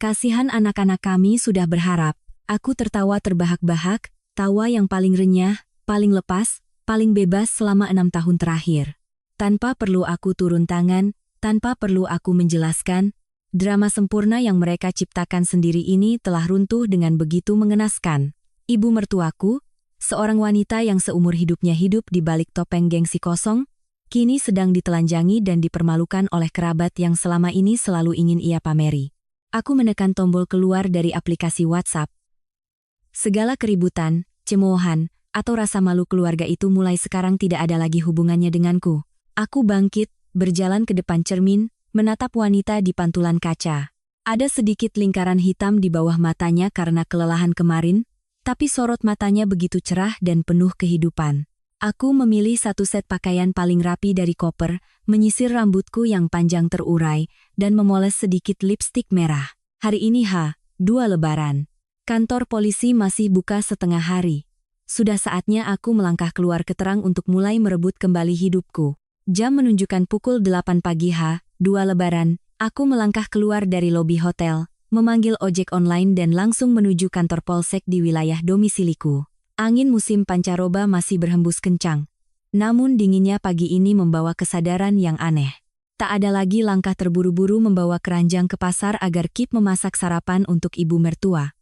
Kasihan anak-anak kami sudah berharap. Aku tertawa terbahak-bahak, tawa yang paling renyah, paling lepas, paling bebas selama 6 tahun terakhir. Tanpa perlu aku turun tangan, tanpa perlu aku menjelaskan, drama sempurna yang mereka ciptakan sendiri ini telah runtuh dengan begitu mengenaskan. Ibu mertuaku, seorang wanita yang seumur hidupnya hidup di balik topeng gengsi kosong, kini sedang ditelanjangi dan dipermalukan oleh kerabat yang selama ini selalu ingin ia pameri. Aku menekan tombol keluar dari aplikasi WhatsApp. Segala keributan, cemoohan, atau rasa malu keluarga itu mulai sekarang tidak ada lagi hubungannya denganku. Aku bangkit, berjalan ke depan cermin, menatap wanita di pantulan kaca. Ada sedikit lingkaran hitam di bawah matanya karena kelelahan kemarin, tapi sorot matanya begitu cerah dan penuh kehidupan. Aku memilih satu set pakaian paling rapi dari koper, menyisir rambutku yang panjang terurai, dan memoles sedikit lipstik merah. Hari ini H2 Lebaran. Kantor polisi masih buka setengah hari. Sudah saatnya aku melangkah keluar ke terang untuk mulai merebut kembali hidupku. Jam menunjukkan pukul 8 pagi H2 Lebaran, aku melangkah keluar dari lobi hotel, memanggil ojek online dan langsung menuju kantor polsek di wilayah domisiliku. Angin musim pancaroba masih berhembus kencang. Namun dinginnya pagi ini membawa kesadaran yang aneh. Tak ada lagi langkah terburu-buru membawa keranjang ke pasar agar Kip memasak sarapan untuk ibu mertua.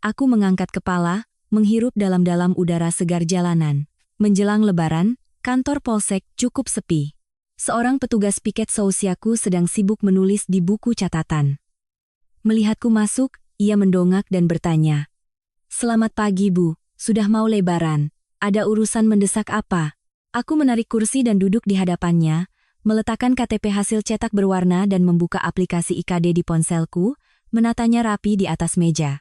Aku mengangkat kepala, menghirup dalam-dalam udara segar jalanan. Menjelang Lebaran, kantor polsek cukup sepi. Seorang petugas piket seusiaku sedang sibuk menulis di buku catatan. Melihatku masuk, ia mendongak dan bertanya, "Selamat pagi, Bu. Sudah mau Lebaran. Ada urusan mendesak apa?" Aku menarik kursi dan duduk di hadapannya, meletakkan KTP hasil cetak berwarna dan membuka aplikasi IKD di ponselku, menatanya rapi di atas meja.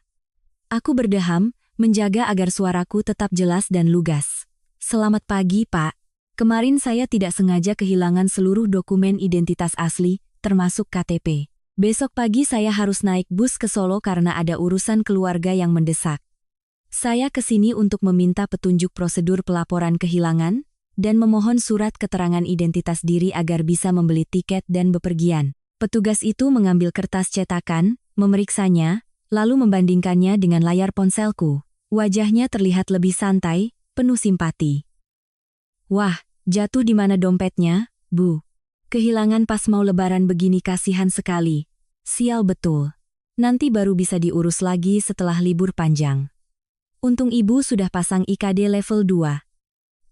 Aku berdeham, menjaga agar suaraku tetap jelas dan lugas. "Selamat pagi, Pak. Kemarin saya tidak sengaja kehilangan seluruh dokumen identitas asli, termasuk KTP. Besok pagi saya harus naik bus ke Solo karena ada urusan keluarga yang mendesak. Saya kesini untuk meminta petunjuk prosedur pelaporan kehilangan, dan memohon surat keterangan identitas diri agar bisa membeli tiket dan bepergian." Petugas itu mengambil kertas cetakan, memeriksanya, lalu membandingkannya dengan layar ponselku. Wajahnya terlihat lebih santai, penuh simpati. "Wah, jatuh di mana dompetnya, Bu? Kehilangan pas mau Lebaran begini, kasihan sekali. Sial betul. Nanti baru bisa diurus lagi setelah libur panjang." Untung Ibu sudah pasang IKD level 2.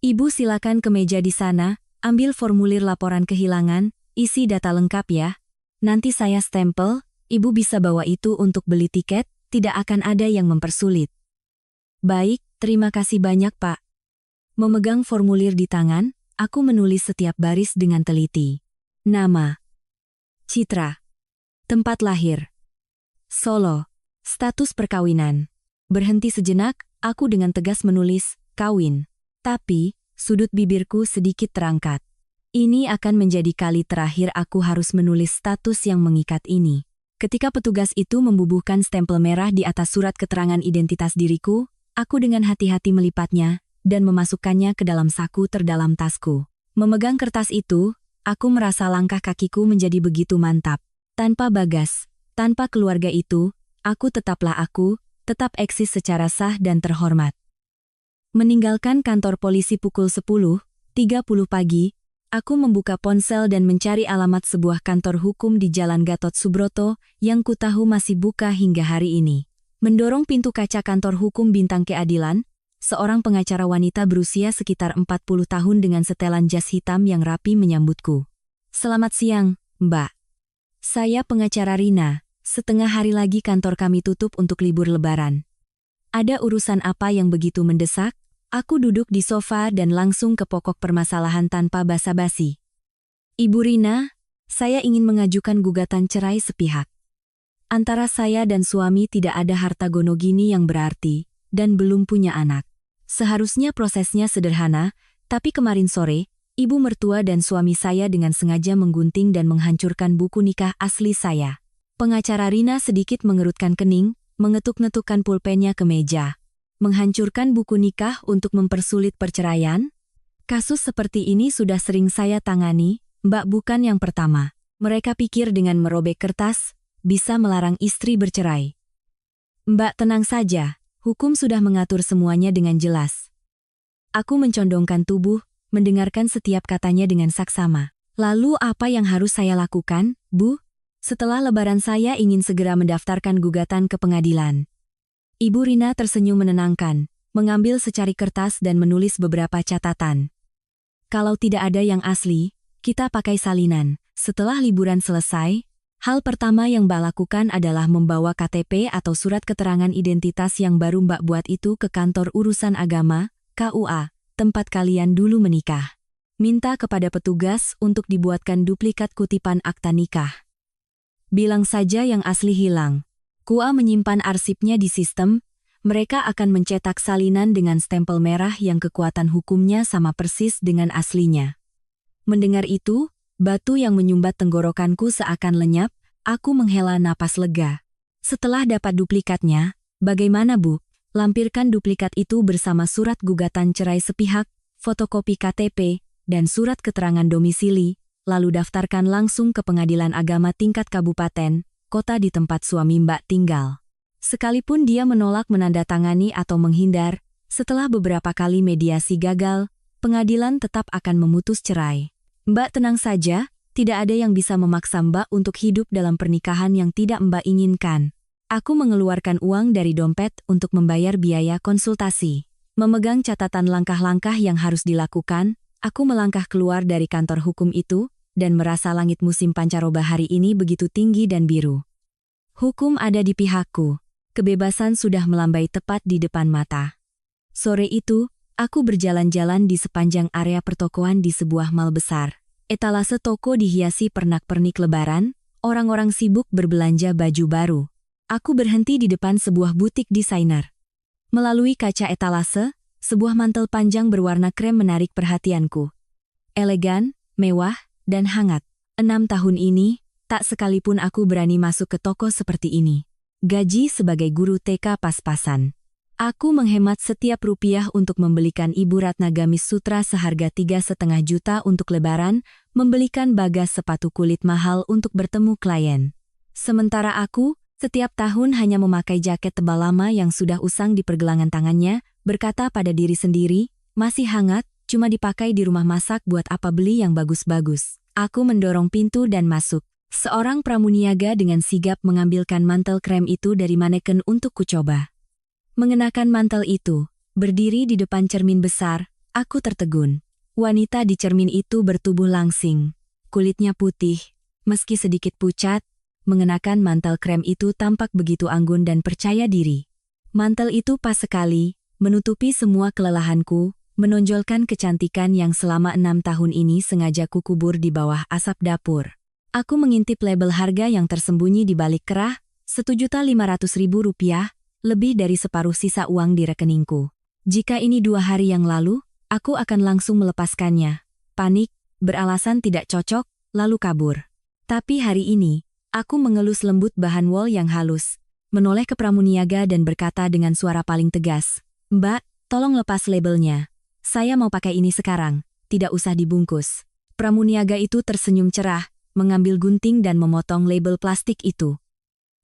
"Ibu silakan ke meja di sana, ambil formulir laporan kehilangan, isi data lengkap ya. Nanti saya stempel, Ibu bisa bawa itu untuk beli tiket, tidak akan ada yang mempersulit." "Baik, terima kasih banyak, Pak." Memegang formulir di tangan, aku menulis setiap baris dengan teliti. Nama, Citra, tempat lahir, Solo, status perkawinan. Berhenti sejenak, aku dengan tegas menulis, kawin. Tapi, sudut bibirku sedikit terangkat. Ini akan menjadi kali terakhir aku harus menulis status yang mengikat ini. Ketika petugas itu membubuhkan stempel merah di atas surat keterangan identitas diriku, aku dengan hati-hati melipatnya dan memasukkannya ke dalam saku terdalam tasku. Memegang kertas itu, aku merasa langkah kakiku menjadi begitu mantap. Tanpa Bagas, tanpa keluarga itu, aku tetaplah aku, tetap eksis secara sah dan terhormat. Meninggalkan kantor polisi pukul 10.30 pagi, aku membuka ponsel dan mencari alamat sebuah kantor hukum di Jalan Gatot Subroto yang kutahu masih buka hingga hari ini. Mendorong pintu kaca kantor hukum Bintang Keadilan, seorang pengacara wanita berusia sekitar 40 tahun dengan setelan jas hitam yang rapi menyambutku. "Selamat siang, Mbak. Saya pengacara Rina, setengah hari lagi kantor kami tutup untuk libur Lebaran. Ada urusan apa yang begitu mendesak?" Aku duduk di sofa dan langsung ke pokok permasalahan tanpa basa-basi. "Ibu Rina, saya ingin mengajukan gugatan cerai sepihak. Antara saya dan suami tidak ada harta gono gini yang berarti, dan belum punya anak. Seharusnya prosesnya sederhana, tapi kemarin sore, ibu mertua dan suami saya dengan sengaja menggunting dan menghancurkan buku nikah asli saya." Pengacara Rina sedikit mengerutkan kening, mengetuk-ngetukkan pulpennya ke meja. "Menghancurkan buku nikah untuk mempersulit perceraian? Kasus seperti ini sudah sering saya tangani, Mbak, bukan yang pertama. Mereka pikir dengan merobek kertas, bisa melarang istri bercerai. Mbak tenang saja, hukum sudah mengatur semuanya dengan jelas." Aku mencondongkan tubuh, mendengarkan setiap katanya dengan saksama. "Lalu apa yang harus saya lakukan, Bu? Setelah Lebaran saya ingin segera mendaftarkan gugatan ke pengadilan." Ibu Rina tersenyum menenangkan, mengambil secari kertas dan menulis beberapa catatan. "Kalau tidak ada yang asli, kita pakai salinan. Setelah liburan selesai, hal pertama yang Mbak lakukan adalah membawa KTP atau surat keterangan identitas yang baru Mbak buat itu ke kantor urusan agama, KUA, tempat kalian dulu menikah. Minta kepada petugas untuk dibuatkan duplikat kutipan akta nikah. Bilang saja yang asli hilang. KUA menyimpan arsipnya di sistem, mereka akan mencetak salinan dengan stempel merah yang kekuatan hukumnya sama persis dengan aslinya." Mendengar itu, batu yang menyumbat tenggorokanku seakan lenyap, aku menghela napas lega. "Setelah dapat duplikatnya, bagaimana Bu? Lampirkan duplikat itu bersama surat gugatan cerai sepihak, fotokopi KTP, dan surat keterangan domisili, lalu daftarkan langsung ke pengadilan agama tingkat kabupaten, kota di tempat suami Mbak tinggal. Sekalipun dia menolak menandatangani atau menghindar, setelah beberapa kali mediasi gagal, pengadilan tetap akan memutus cerai. Mbak tenang saja, Tidak ada yang bisa memaksa Mbak untuk hidup dalam pernikahan yang tidak Mbak inginkan. Aku mengeluarkan uang dari dompet untuk membayar biaya konsultasi. Memegang catatan langkah-langkah yang harus dilakukan, aku melangkah keluar dari kantor hukum itu, dan merasa langit musim pancaroba hari ini begitu tinggi dan biru. Hukum ada di pihakku. Kebebasan sudah melambai tepat di depan mata. Sore itu, aku berjalan-jalan di sepanjang area pertokoan di sebuah mal besar. Etalase toko dihiasi pernak-pernik lebaran, orang-orang sibuk berbelanja baju baru. Aku berhenti di depan sebuah butik desainer. Melalui kaca etalase, sebuah mantel panjang berwarna krem menarik perhatianku. Elegan, mewah, dan hangat. 6 tahun ini, tak sekalipun aku berani masuk ke toko seperti ini. Gaji sebagai guru TK pas-pasan. Aku menghemat setiap rupiah untuk membelikan Ibu Ratna gamis sutra seharga 3,5 juta untuk lebaran, membelikan bagas sepatu kulit mahal untuk bertemu klien. Sementara aku, setiap tahun hanya memakai jaket tebal lama yang sudah usang di pergelangan tangannya, berkata pada diri sendiri, masih hangat, cuma dipakai di rumah masak buat apa beli yang bagus-bagus. Aku mendorong pintu dan masuk. Seorang pramuniaga dengan sigap mengambilkan mantel krem itu dari maneken untuk kucoba. Mengenakan mantel itu, berdiri di depan cermin besar, aku tertegun. Wanita di cermin itu bertubuh langsing. Kulitnya putih, meski sedikit pucat, mengenakan mantel krem itu tampak begitu anggun dan percaya diri. Mantel itu pas sekali, menutupi semua kelelahanku, menonjolkan kecantikan yang selama 6 tahun ini sengaja kukubur di bawah asap dapur. Aku mengintip label harga yang tersembunyi di balik kerah, Rp1.500.000, lebih dari separuh sisa uang di rekeningku. Jika ini 2 hari yang lalu, aku akan langsung melepaskannya. Panik, beralasan tidak cocok, lalu kabur. Tapi hari ini, aku mengelus lembut bahan wol yang halus, menoleh ke pramuniaga dan berkata dengan suara paling tegas, "Mbak, tolong lepas labelnya. Saya mau pakai ini sekarang, tidak usah dibungkus." Pramuniaga itu tersenyum cerah, mengambil gunting dan memotong label plastik itu.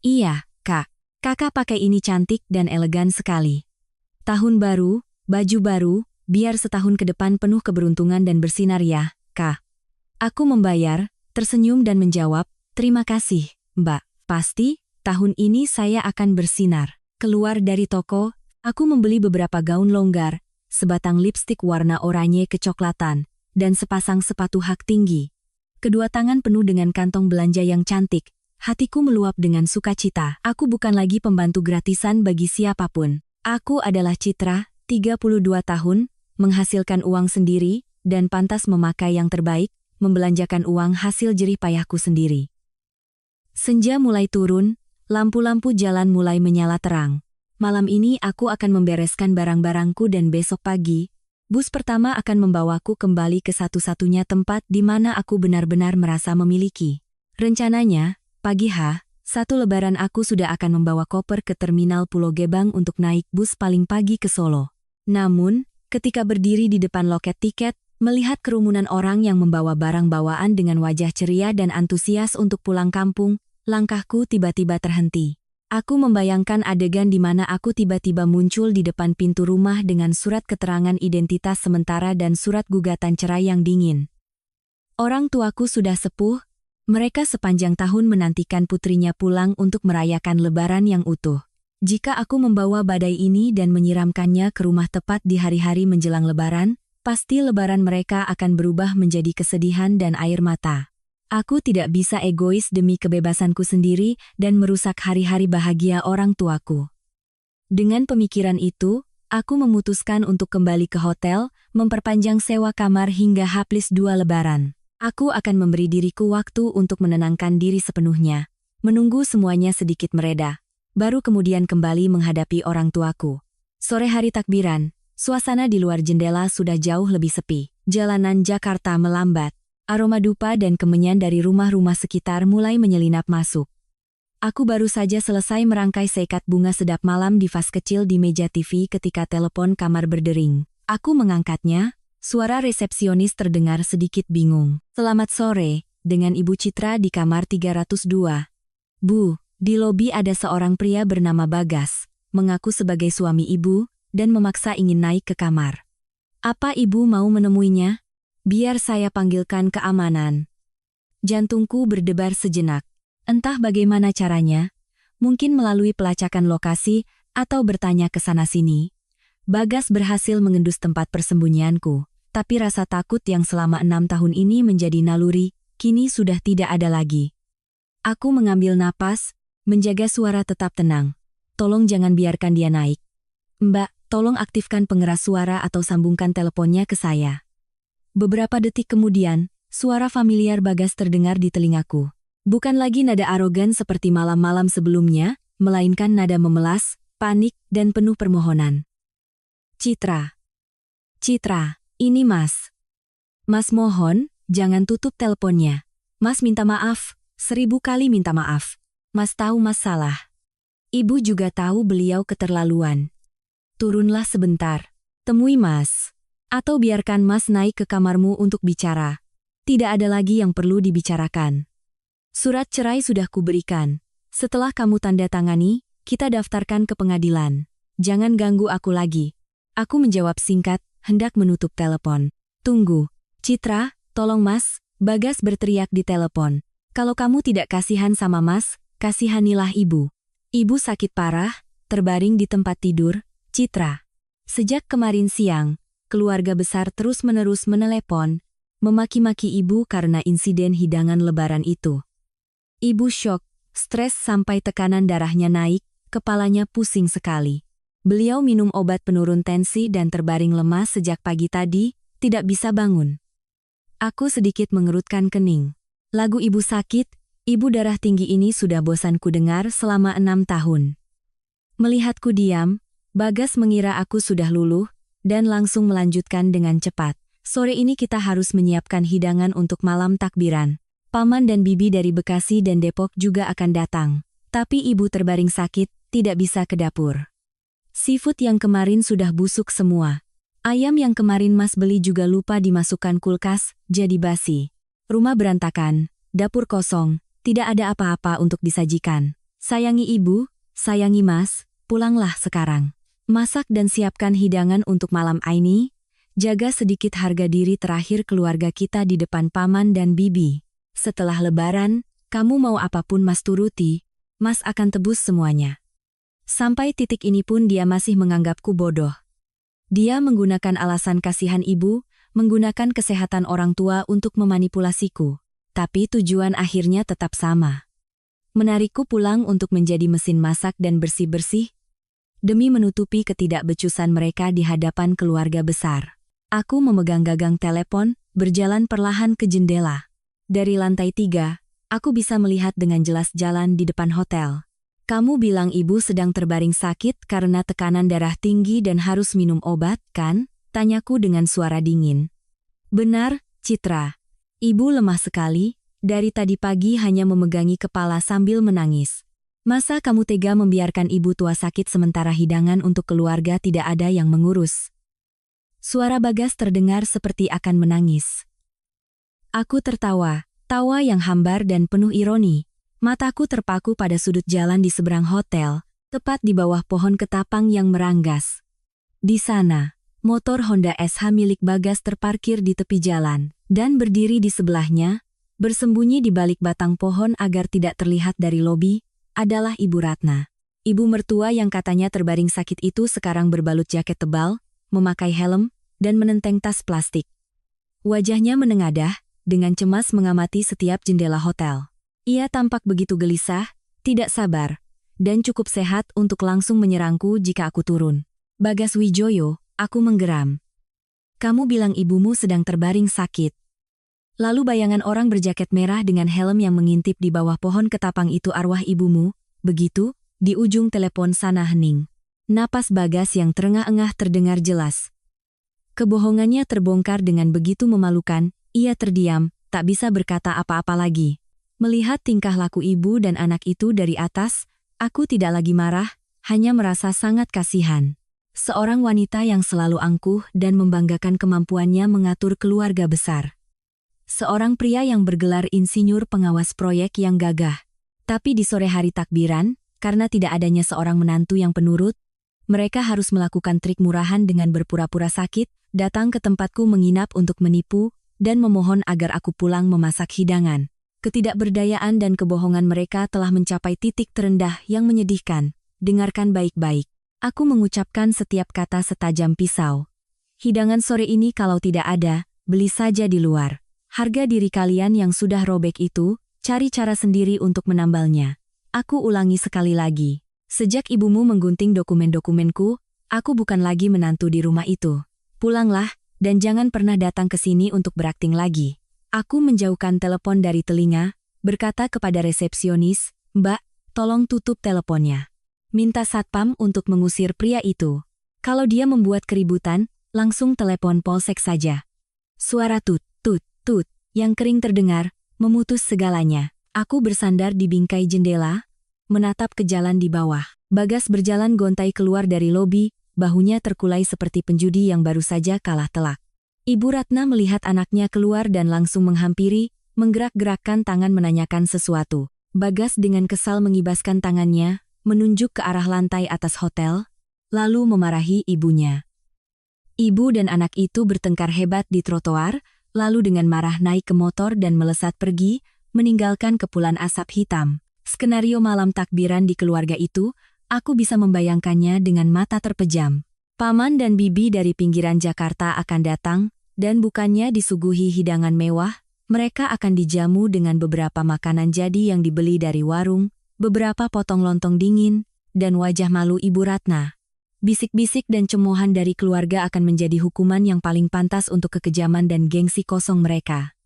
"Iya, Kak. Kakak pakai ini cantik dan elegan sekali. Tahun baru, baju baru, biar setahun ke depan penuh keberuntungan dan bersinar ya, Kak." Aku membayar, tersenyum dan menjawab, "Terima kasih, Mbak. Pasti, tahun ini saya akan bersinar." Keluar dari toko, aku membeli beberapa gaun longgar, sebatang lipstik warna oranye kecoklatan, dan sepasang sepatu hak tinggi. Kedua tangan penuh dengan kantong belanja yang cantik, hatiku meluap dengan sukacita. Aku bukan lagi pembantu gratisan bagi siapapun. Aku adalah Citra, 32 tahun, menghasilkan uang sendiri, dan pantas memakai yang terbaik, membelanjakan uang hasil jerih payahku sendiri. Senja mulai turun, lampu-lampu jalan mulai menyala terang. Malam ini aku akan membereskan barang-barangku dan besok pagi, bus pertama akan membawaku kembali ke satu-satunya tempat di mana aku benar-benar merasa memiliki. Rencananya, pagi H1 Lebaran aku sudah akan membawa koper ke Terminal Pulau Gebang untuk naik bus paling pagi ke Solo. Namun, ketika berdiri di depan loket tiket, melihat kerumunan orang yang membawa barang bawaan dengan wajah ceria dan antusias untuk pulang kampung, langkahku tiba-tiba terhenti. Aku membayangkan adegan di mana aku tiba-tiba muncul di depan pintu rumah dengan surat keterangan identitas sementara dan surat gugatan cerai yang dingin. Orang tuaku sudah sepuh, mereka sepanjang tahun menantikan putrinya pulang untuk merayakan Lebaran yang utuh. Jika aku membawa badai ini dan menyiramkannya ke rumah tepat di hari-hari menjelang Lebaran, pasti Lebaran mereka akan berubah menjadi kesedihan dan air mata. Aku tidak bisa egois demi kebebasanku sendiri dan merusak hari-hari bahagia orang tuaku. Dengan pemikiran itu, aku memutuskan untuk kembali ke hotel, memperpanjang sewa kamar hingga H+2 Lebaran. Aku akan memberi diriku waktu untuk menenangkan diri sepenuhnya, menunggu semuanya sedikit mereda, baru kemudian kembali menghadapi orang tuaku. Sore hari takbiran, suasana di luar jendela sudah jauh lebih sepi. Jalanan Jakarta melambat. Aroma dupa dan kemenyan dari rumah-rumah sekitar mulai menyelinap masuk. Aku baru saja selesai merangkai seikat bunga sedap malam di vas kecil di meja TV ketika telepon kamar berdering. Aku mengangkatnya, suara resepsionis terdengar sedikit bingung. "Selamat sore, dengan Ibu Citra di kamar 302. Bu, di lobi ada seorang pria bernama Bagas, mengaku sebagai suami Ibu, dan memaksa ingin naik ke kamar. Apa Ibu mau menemuinya? Biar saya panggilkan keamanan." Jantungku berdebar sejenak. Entah bagaimana caranya, mungkin melalui pelacakan lokasi atau bertanya ke sana-sini. Bagas berhasil mengendus tempat persembunyianku, tapi rasa takut yang selama 6 tahun ini menjadi naluri, kini sudah tidak ada lagi. Aku mengambil napas, menjaga suara tetap tenang. Tolong jangan biarkan dia naik. Mbak, tolong aktifkan pengeras suara atau sambungkan teleponnya ke saya. Beberapa detik kemudian, suara familiar Bagas terdengar di telingaku. Bukan lagi nada arogan seperti malam-malam sebelumnya, melainkan nada memelas, panik, dan penuh permohonan. Citra. Citra, ini Mas. Mas mohon, jangan tutup teleponnya. Mas minta maaf, 1000 kali minta maaf. Mas tahu Mas salah. Ibu juga tahu beliau keterlaluan. Turunlah sebentar. Temui Mas. Atau biarkan Mas naik ke kamarmu untuk bicara. Tidak ada lagi yang perlu dibicarakan. Surat cerai sudah kuberikan. Setelah kamu tanda tangani, kita daftarkan ke pengadilan. Jangan ganggu aku lagi. Aku menjawab singkat, hendak menutup telepon. Tunggu. Citra, tolong Mas, Bagas berteriak di telepon. Kalau kamu tidak kasihan sama Mas, kasihanilah Ibu. Ibu sakit parah, terbaring di tempat tidur, Citra. Sejak kemarin siang, keluarga besar terus-menerus menelepon, memaki-maki Ibu karena insiden hidangan lebaran itu. Ibu syok, stres sampai tekanan darahnya naik, kepalanya pusing sekali. Beliau minum obat penurun tensi dan terbaring lemas sejak pagi tadi, tidak bisa bangun. Aku sedikit mengerutkan kening. Lagu Ibu sakit, Ibu darah tinggi ini sudah bosan ku dengar selama 6 tahun. Melihatku diam, Bagas mengira aku sudah luluh, dan langsung melanjutkan dengan cepat. Sore ini kita harus menyiapkan hidangan untuk malam takbiran. Paman dan bibi dari Bekasi dan Depok juga akan datang. Tapi Ibu terbaring sakit, tidak bisa ke dapur. Seafood yang kemarin sudah busuk semua. Ayam yang kemarin Mas beli juga lupa dimasukkan kulkas, jadi basi. Rumah berantakan, dapur kosong, tidak ada apa-apa untuk disajikan. Sayangi Ibu, sayangi Mas, pulanglah sekarang. Masak dan siapkan hidangan untuk malam ini. Jaga sedikit harga diri terakhir keluarga kita di depan paman dan bibi. Setelah lebaran, kamu mau apapun Mas turuti, Mas akan tebus semuanya. Sampai titik ini pun dia masih menganggapku bodoh. Dia menggunakan alasan kasihan Ibu, menggunakan kesehatan orang tua untuk memanipulasiku. Tapi tujuan akhirnya tetap sama. Menarikku pulang untuk menjadi mesin masak dan bersih-bersih, demi menutupi ketidakbecusan mereka di hadapan keluarga besar. Aku memegang gagang telepon, berjalan perlahan ke jendela. Dari lantai 3, aku bisa melihat dengan jelas jalan di depan hotel. Kamu bilang Ibu sedang terbaring sakit karena tekanan darah tinggi dan harus minum obat, kan? Tanyaku dengan suara dingin. Benar, Citra. Ibu lemah sekali, dari tadi pagi hanya memegangi kepala sambil menangis. Masa kamu tega membiarkan Ibu tua sakit sementara hidangan untuk keluarga tidak ada yang mengurus? Suara Bagas terdengar seperti akan menangis. Aku tertawa, tawa yang hambar dan penuh ironi. Mataku terpaku pada sudut jalan di seberang hotel, tepat di bawah pohon ketapang yang meranggas. Di sana, motor Honda SH milik Bagas terparkir di tepi jalan, dan berdiri di sebelahnya, bersembunyi di balik batang pohon agar tidak terlihat dari lobi, adalah Ibu Ratna. Ibu mertua yang katanya terbaring sakit itu sekarang berbalut jaket tebal, memakai helm, dan menenteng tas plastik. Wajahnya menengadah, dengan cemas mengamati setiap jendela hotel. Ia tampak begitu gelisah, tidak sabar, dan cukup sehat untuk langsung menyerangku jika aku turun. Bagas Wijoyo, aku menggeram. Kamu bilang ibumu sedang terbaring sakit. Lalu bayangan orang berjaket merah dengan helm yang mengintip di bawah pohon ketapang itu arwah ibumu, begitu? Di ujung telepon sana hening. Napas Bagas yang terengah-engah terdengar jelas. Kebohongannya terbongkar dengan begitu memalukan, ia terdiam, tak bisa berkata apa-apa lagi. Melihat tingkah laku ibu dan anak itu dari atas, aku tidak lagi marah, hanya merasa sangat kasihan. Seorang wanita yang selalu angkuh dan membanggakan kemampuannya mengatur keluarga besar. Seorang pria yang bergelar insinyur pengawas proyek yang gagah. Tapi di sore hari takbiran, karena tidak adanya seorang menantu yang penurut, mereka harus melakukan trik murahan dengan berpura-pura sakit, datang ke tempatku menginap untuk menipu, dan memohon agar aku pulang memasak hidangan. Ketidakberdayaan dan kebohongan mereka telah mencapai titik terendah yang menyedihkan. Dengarkan baik-baik. Aku mengucapkan setiap kata setajam pisau. Hidangan sore ini kalau tidak ada, beli saja di luar. Harga diri kalian yang sudah robek itu, cari cara sendiri untuk menambalnya. Aku ulangi sekali lagi. Sejak ibumu menggunting dokumen-dokumenku, aku bukan lagi menantu di rumah itu. Pulanglah, dan jangan pernah datang ke sini untuk berakting lagi. Aku menjauhkan telepon dari telinga, berkata kepada resepsionis, "Mbak, tolong tutup teleponnya. Minta satpam untuk mengusir pria itu. Kalau dia membuat keributan, langsung telepon polsek saja." Suara tut, tut, tut, yang kering terdengar, memutus segalanya. Aku bersandar di bingkai jendela, menatap ke jalan di bawah. Bagas berjalan gontai keluar dari lobi, bahunya terkulai seperti penjudi yang baru saja kalah telak. Ibu Ratna melihat anaknya keluar dan langsung menghampiri, menggerak-gerakkan tangan menanyakan sesuatu. Bagas dengan kesal mengibaskan tangannya, menunjuk ke arah lantai atas hotel, lalu memarahi ibunya. Ibu dan anak itu bertengkar hebat di trotoar, lalu dengan marah naik ke motor dan melesat pergi, meninggalkan kepulan asap hitam. Skenario malam takbiran di keluarga itu, aku bisa membayangkannya dengan mata terpejam. Paman dan bibi dari pinggiran Jakarta akan datang, dan bukannya disuguhi hidangan mewah, mereka akan dijamu dengan beberapa makanan jadi yang dibeli dari warung, beberapa potong lontong dingin, dan wajah malu Ibu Ratna. Bisik-bisik dan cemoohan dari keluarga akan menjadi hukuman yang paling pantas untuk kekejaman dan gengsi kosong mereka.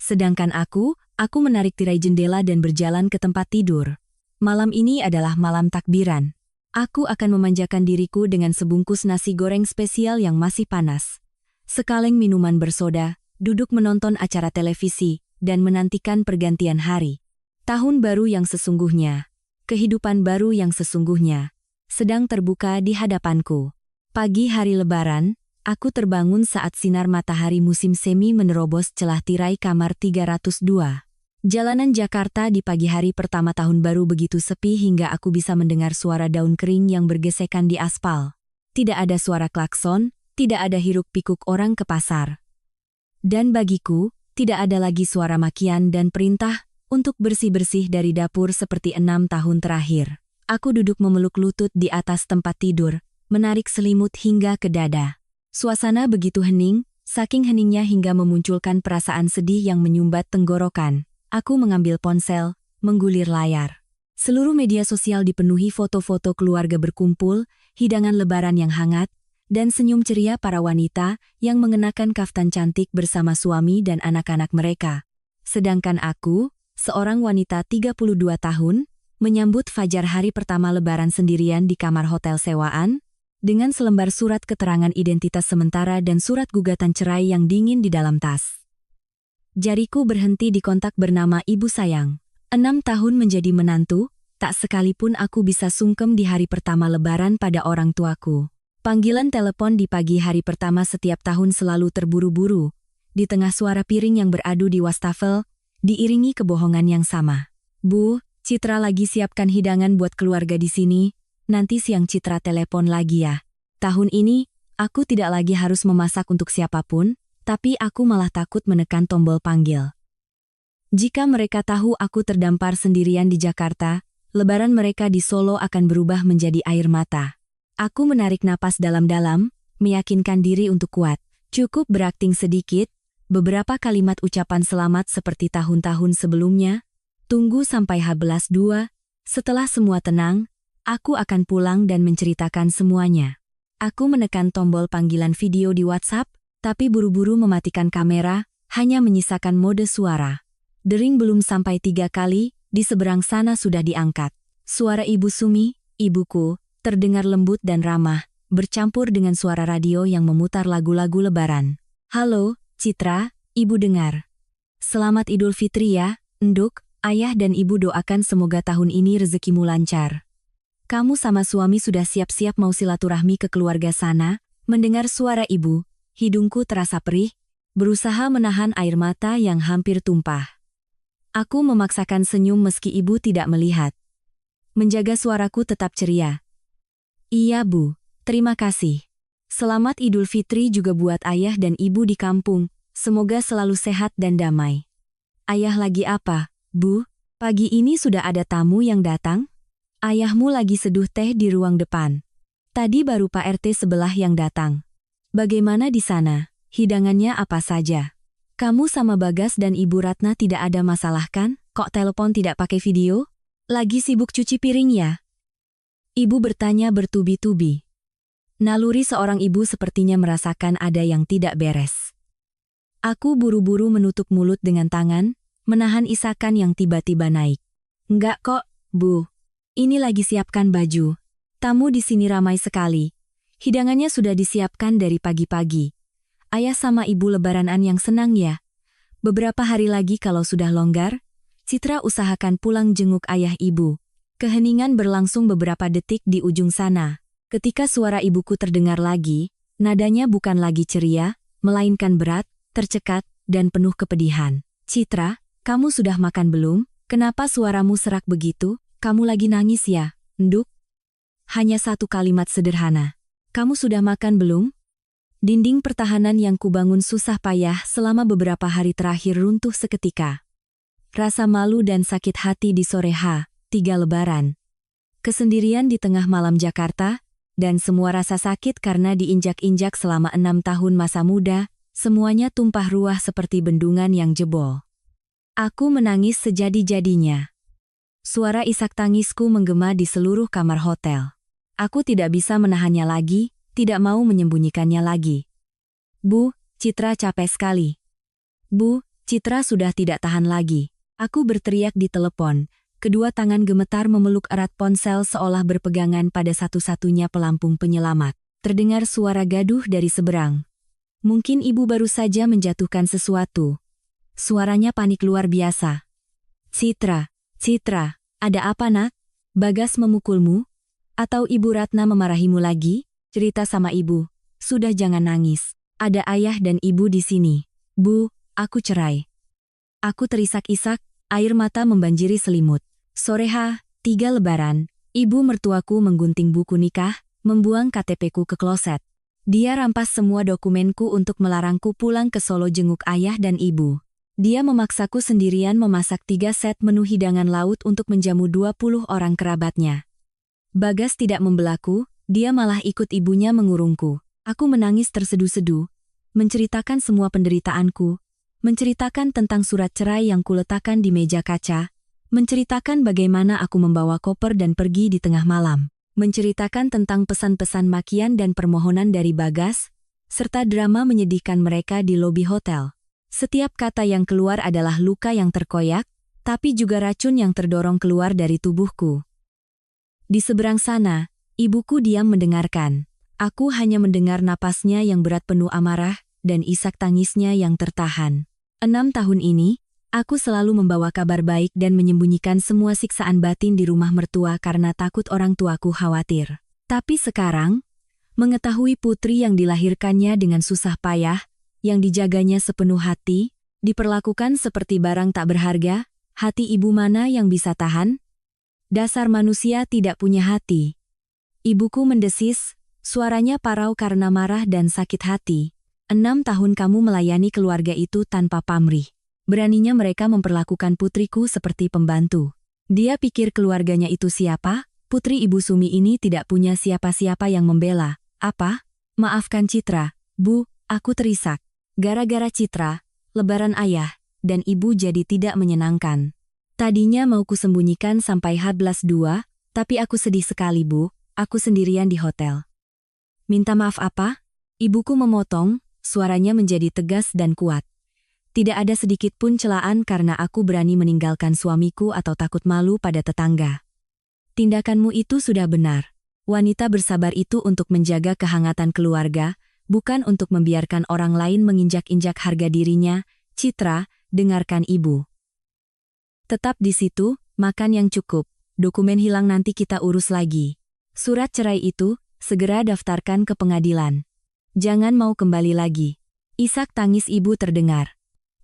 Sedangkan aku menarik tirai jendela dan berjalan ke tempat tidur. Malam ini adalah malam takbiran. Aku akan memanjakan diriku dengan sebungkus nasi goreng spesial yang masih panas. Sekaleng minuman bersoda, duduk menonton acara televisi, dan menantikan pergantian hari. Tahun baru yang sesungguhnya, kehidupan baru yang sesungguhnya, sedang terbuka di hadapanku. Pagi hari Lebaran, aku terbangun saat sinar matahari musim semi menerobos celah tirai kamar 302. Jalanan Jakarta di pagi hari pertama tahun baru begitu sepi hingga aku bisa mendengar suara daun kering yang bergesekan di aspal. Tidak ada suara klakson, tidak ada hiruk-pikuk orang ke pasar. Dan bagiku, tidak ada lagi suara makian dan perintah untuk bersih-bersih dari dapur seperti 6 tahun terakhir. Aku duduk memeluk lutut di atas tempat tidur, menarik selimut hingga ke dada. Suasana begitu hening, saking heningnya hingga memunculkan perasaan sedih yang menyumbat tenggorokan. Aku mengambil ponsel, menggulir layar. Seluruh media sosial dipenuhi foto-foto keluarga berkumpul, hidangan lebaran yang hangat, dan senyum ceria para wanita yang mengenakan kaftan cantik bersama suami dan anak-anak mereka. Sedangkan aku, seorang wanita 32 tahun, menyambut fajar hari pertama lebaran sendirian di kamar hotel sewaan, dengan selembar surat keterangan identitas sementara dan surat gugatan cerai yang dingin di dalam tas. Jariku berhenti di kontak bernama Ibu Sayang. 6 tahun menjadi menantu, tak sekalipun aku bisa sungkem di hari pertama lebaran pada orang tuaku. Panggilan telepon di pagi hari pertama setiap tahun selalu terburu-buru. Di tengah suara piring yang beradu di wastafel, diiringi kebohongan yang sama. "Bu, Citra lagi siapkan hidangan buat keluarga di sini, nanti siang Citra telepon lagi ya." Tahun ini, aku tidak lagi harus memasak untuk siapapun, tapi aku malah takut menekan tombol panggil. Jika mereka tahu aku terdampar sendirian di Jakarta, lebaran mereka di Solo akan berubah menjadi air mata. Aku menarik napas dalam-dalam, meyakinkan diri untuk kuat. Cukup berakting sedikit, beberapa kalimat ucapan selamat seperti tahun-tahun sebelumnya. Tunggu sampai H+2, setelah semua tenang, aku akan pulang dan menceritakan semuanya. Aku menekan tombol panggilan video di WhatsApp, tapi buru-buru mematikan kamera, hanya menyisakan mode suara. Dering belum sampai 3 kali, di seberang sana sudah diangkat. Suara Ibu Sumi, ibuku, terdengar lembut dan ramah, bercampur dengan suara radio yang memutar lagu-lagu lebaran. "Halo, Citra, Ibu dengar. Selamat Idul Fitri ya, Nduk, Ayah dan Ibu doakan semoga tahun ini rezekimu lancar. Kamu sama suami sudah siap-siap mau silaturahmi ke keluarga sana?" Mendengar suara ibu, hidungku terasa perih, berusaha menahan air mata yang hampir tumpah. Aku memaksakan senyum meski ibu tidak melihat. Menjaga suaraku tetap ceria. "Iya Bu, terima kasih. Selamat Idul Fitri juga buat ayah dan ibu di kampung, semoga selalu sehat dan damai." Ayah lagi apa, Bu? Pagi ini sudah ada tamu yang datang? Ayahmu lagi seduh teh di ruang depan. Tadi baru Pak RT sebelah yang datang. Bagaimana di sana? Hidangannya apa saja? Kamu sama Bagas dan Ibu Ratna tidak ada masalah kan? Kok telepon tidak pakai video? Lagi sibuk cuci piring ya? Ibu bertanya bertubi-tubi. Naluri seorang ibu sepertinya merasakan ada yang tidak beres. Aku buru-buru menutup mulut dengan tangan, menahan isakan yang tiba-tiba naik. Enggak kok, Bu. Ini lagi siapkan baju. Tamu di sini ramai sekali. Hidangannya sudah disiapkan dari pagi-pagi. Ayah sama ibu lebaranan yang senang ya. Beberapa hari lagi kalau sudah longgar, Citra usahakan pulang jenguk ayah ibu. Keheningan berlangsung beberapa detik di ujung sana. Ketika suara ibuku terdengar lagi, nadanya bukan lagi ceria, melainkan berat, tercekat, dan penuh kepedihan. Citra, kamu sudah makan belum? Kenapa suaramu serak begitu? Kamu lagi nangis ya, Nduk? Hanya satu kalimat sederhana. Kamu sudah makan belum? Dinding pertahanan yang kubangun susah payah selama beberapa hari terakhir runtuh seketika. Rasa malu dan sakit hati di sore H3 Lebaran. Kesendirian di tengah malam Jakarta, dan semua rasa sakit karena diinjak-injak selama 6 tahun masa muda, semuanya tumpah ruah seperti bendungan yang jebol. Aku menangis sejadi-jadinya. Suara isak tangisku menggema di seluruh kamar hotel. Aku tidak bisa menahannya lagi, tidak mau menyembunyikannya lagi. Bu, Citra capek sekali. Bu, Citra sudah tidak tahan lagi. Aku berteriak di telepon. Kedua tangan gemetar memeluk erat ponsel seolah berpegangan pada satu-satunya pelampung penyelamat. Terdengar suara gaduh dari seberang. Mungkin ibu baru saja menjatuhkan sesuatu. Suaranya panik luar biasa. Citra, Citra, ada apa nak? Bagas memukulmu? Atau Ibu Ratna memarahimu lagi? Cerita sama ibu. Sudah jangan nangis. Ada ayah dan ibu di sini. Bu, aku cerai. Aku terisak-isak, air mata membanjiri selimut. Sore H3 Lebaran, ibu mertuaku menggunting buku nikah, membuang KTP-ku ke kloset. Dia rampas semua dokumenku untuk melarangku pulang ke Solo jenguk ayah dan ibu. Dia memaksaku sendirian memasak 3 set menu hidangan laut untuk menjamu 20 orang kerabatnya. Bagas tidak membelaku, dia malah ikut ibunya mengurungku. Aku menangis terseduh-seduh, menceritakan semua penderitaanku, menceritakan tentang surat cerai yang kuletakkan di meja kaca, menceritakan bagaimana aku membawa koper dan pergi di tengah malam, menceritakan tentang pesan-pesan makian dan permohonan dari Bagas, serta drama menyedihkan mereka di lobi hotel. Setiap kata yang keluar adalah luka yang terkoyak, tapi juga racun yang terdorong keluar dari tubuhku. Di seberang sana, ibuku diam mendengarkan. Aku hanya mendengar napasnya yang berat penuh amarah dan isak tangisnya yang tertahan. 6 tahun ini, aku selalu membawa kabar baik dan menyembunyikan semua siksaan batin di rumah mertua karena takut orang tuaku khawatir. Tapi sekarang, mengetahui putri yang dilahirkannya dengan susah payah, yang dijaganya sepenuh hati, diperlakukan seperti barang tak berharga, hati ibu mana yang bisa tahan? Dasar manusia tidak punya hati. Ibuku mendesis, suaranya parau karena marah dan sakit hati. 6 tahun kamu melayani keluarga itu tanpa pamrih. Beraninya mereka memperlakukan putriku seperti pembantu. Dia pikir keluarganya itu siapa? Putri Ibu Sumi ini tidak punya siapa-siapa yang membela. Apa? Maafkan Citra, Bu, aku terisak. Gara-gara Citra, Lebaran ayah dan ibu jadi tidak menyenangkan. Tadinya mau kusembunyikan sampai H+2, tapi aku sedih sekali Bu, aku sendirian di hotel. Minta maaf apa? Ibuku memotong, suaranya menjadi tegas dan kuat. Tidak ada sedikit pun celaan karena aku berani meninggalkan suamiku atau takut malu pada tetangga. Tindakanmu itu sudah benar. Wanita bersabar itu untuk menjaga kehangatan keluarga, bukan untuk membiarkan orang lain menginjak-injak harga dirinya. Citra, dengarkan ibu. Tetap di situ, makan yang cukup. Dokumen hilang nanti kita urus lagi. Surat cerai itu, segera daftarkan ke pengadilan. Jangan mau kembali lagi. Isak tangis ibu terdengar.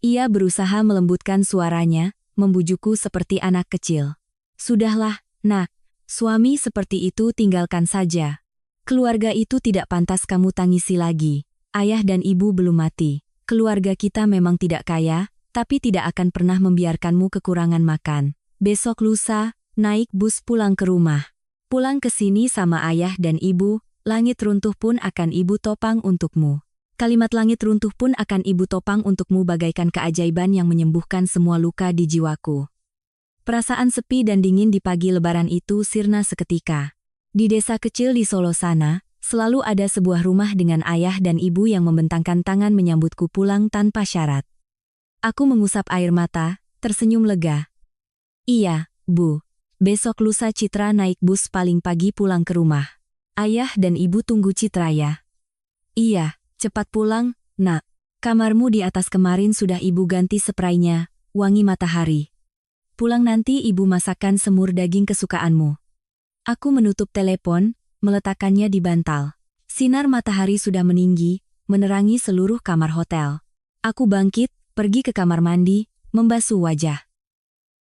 Ia berusaha melembutkan suaranya, membujukku seperti anak kecil. Sudahlah, nak. Suami seperti itu tinggalkan saja. Keluarga itu tidak pantas kamu tangisi lagi. Ayah dan ibu belum mati. Keluarga kita memang tidak kaya, tapi tidak akan pernah membiarkanmu kekurangan makan. Besok lusa, naik bus pulang ke rumah. Pulang ke sini sama ayah dan ibu, langit runtuh pun akan ibu topang untukmu. Kalimat langit runtuh pun akan ibu topang untukmu bagaikan keajaiban yang menyembuhkan semua luka di jiwaku. Perasaan sepi dan dingin di pagi lebaran itu sirna seketika. Di desa kecil di Solo sana, selalu ada sebuah rumah dengan ayah dan ibu yang membentangkan tangan menyambutku pulang tanpa syarat. Aku mengusap air mata, tersenyum lega. Iya, Bu. Besok lusa Citra naik bus paling pagi pulang ke rumah. Ayah dan ibu tunggu Citra ya. Iya, cepat pulang, nak. Kamarmu di atas kemarin sudah ibu ganti spraynya, wangi matahari. Pulang nanti ibu masakkan semur daging kesukaanmu. Aku menutup telepon, meletakkannya di bantal. Sinar matahari sudah meninggi, menerangi seluruh kamar hotel. Aku bangkit, pergi ke kamar mandi, membasuh wajah.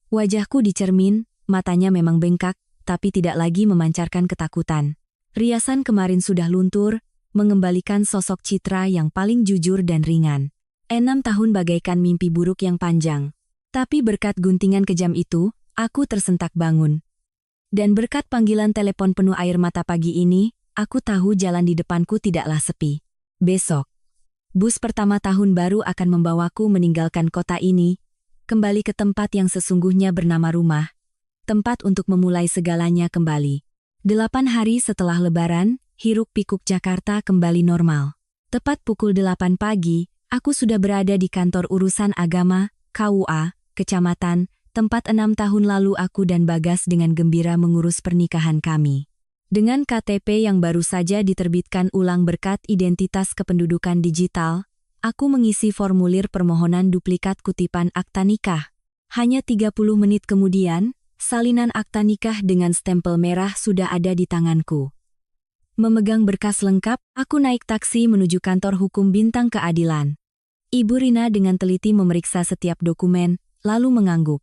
Wajahku di cermin, matanya memang bengkak, tapi tidak lagi memancarkan ketakutan. Riasan kemarin sudah luntur, mengembalikan sosok Citra yang paling jujur dan ringan. 6 tahun bagaikan mimpi buruk yang panjang. Tapi berkat guntingan kejam itu, aku tersentak bangun. Dan berkat panggilan telepon penuh air mata pagi ini, aku tahu jalan di depanku tidaklah sepi. Besok, bus pertama tahun baru akan membawaku meninggalkan kota ini, kembali ke tempat yang sesungguhnya bernama rumah, tempat untuk memulai segalanya kembali. 8 hari setelah Lebaran, hiruk-pikuk Jakarta kembali normal. Tepat pukul 8 pagi, aku sudah berada di kantor urusan agama, KUA, kecamatan, tempat 6 tahun lalu aku dan Bagas dengan gembira mengurus pernikahan kami. Dengan KTP yang baru saja diterbitkan ulang berkat identitas kependudukan digital, aku mengisi formulir permohonan duplikat kutipan akta nikah. Hanya 30 menit kemudian, salinan akta nikah dengan stempel merah sudah ada di tanganku. Memegang berkas lengkap, aku naik taksi menuju kantor hukum Bintang Keadilan. Ibu Rina dengan teliti memeriksa setiap dokumen, lalu mengangguk.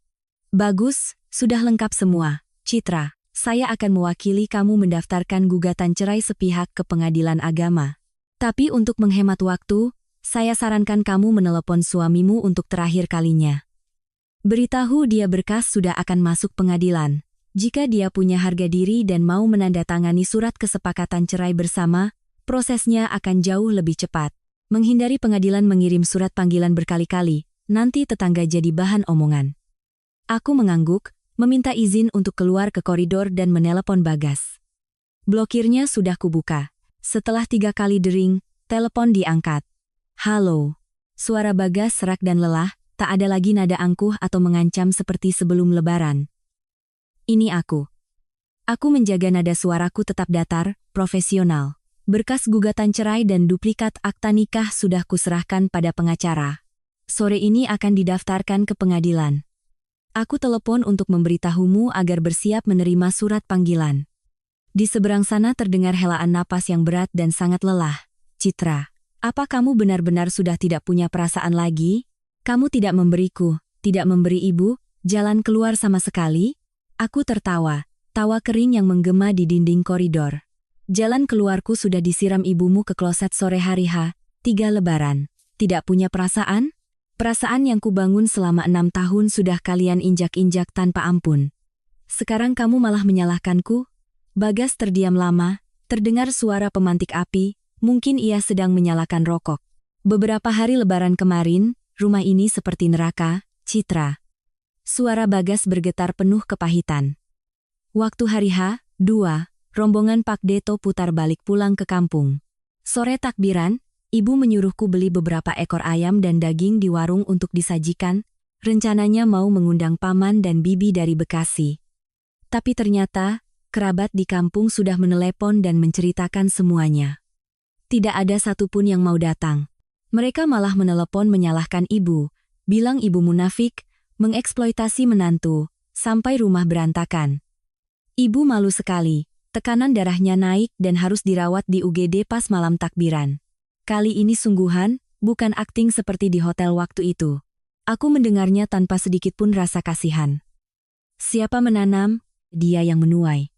Bagus, sudah lengkap semua, Citra. Saya akan mewakili kamu mendaftarkan gugatan cerai sepihak ke pengadilan agama. Tapi untuk menghemat waktu, saya sarankan kamu menelepon suamimu untuk terakhir kalinya. Beritahu dia berkas sudah akan masuk pengadilan. Jika dia punya harga diri dan mau menandatangani surat kesepakatan cerai bersama, prosesnya akan jauh lebih cepat. Menghindari pengadilan mengirim surat panggilan berkali-kali, nanti tetangga jadi bahan omongan. Aku mengangguk, meminta izin untuk keluar ke koridor dan menelepon Bagas. Blokirnya sudah kubuka. Setelah 3 kali dering, telepon diangkat. Halo. Suara Bagas serak dan lelah, tak ada lagi nada angkuh atau mengancam seperti sebelum Lebaran. Ini aku. Aku menjaga nada suaraku tetap datar, profesional. Berkas gugatan cerai dan duplikat akta nikah sudah kuserahkan pada pengacara. Sore ini akan didaftarkan ke pengadilan. Aku telepon untuk memberitahumu agar bersiap menerima surat panggilan. Di seberang sana terdengar helaan napas yang berat dan sangat lelah. Citra, apa kamu benar-benar sudah tidak punya perasaan lagi? Kamu tidak memberiku, tidak memberi ibu, jalan keluar sama sekali? Aku tertawa, tawa kering yang menggema di dinding koridor. Jalan keluarku sudah disiram ibumu ke kloset sore hari H, 3 Lebaran. Tidak punya perasaan? Perasaan yang kubangun selama 6 tahun sudah kalian injak-injak tanpa ampun. Sekarang kamu malah menyalahkanku? Bagas terdiam lama, terdengar suara pemantik api, mungkin ia sedang menyalakan rokok. Beberapa hari Lebaran kemarin, rumah ini seperti neraka, Citra. Suara Bagas bergetar penuh kepahitan. Waktu hari H2, rombongan Pak Deto putar balik pulang ke kampung. Sore takbiran, ibu menyuruhku beli beberapa ekor ayam dan daging di warung untuk disajikan, rencananya mau mengundang paman dan bibi dari Bekasi. Tapi ternyata, kerabat di kampung sudah menelepon dan menceritakan semuanya. Tidak ada satupun yang mau datang. Mereka malah menelepon menyalahkan ibu, bilang ibu munafik, mengeksploitasi menantu, sampai rumah berantakan. Ibu malu sekali, tekanan darahnya naik dan harus dirawat di UGD pas malam takbiran. Kali ini sungguhan, bukan akting seperti di hotel waktu itu. Aku mendengarnya tanpa sedikit pun rasa kasihan. Siapa menanam, dia yang menuai.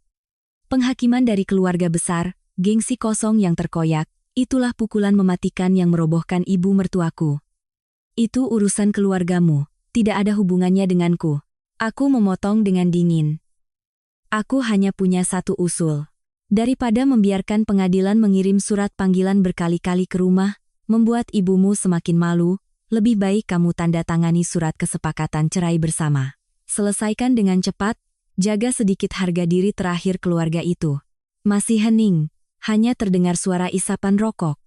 Penghakiman dari keluarga besar, gengsi kosong yang terkoyak, itulah pukulan mematikan yang merobohkan ibu mertuaku. Itu urusan keluargamu, tidak ada hubungannya denganku. Aku memotong dengan dingin. Aku hanya punya satu usul. Daripada membiarkan pengadilan mengirim surat panggilan berkali-kali ke rumah, membuat ibumu semakin malu, lebih baik kamu tanda tangani surat kesepakatan cerai bersama. Selesaikan dengan cepat, jaga sedikit harga diri terakhir keluarga itu. Masih hening, hanya terdengar suara isapan rokok.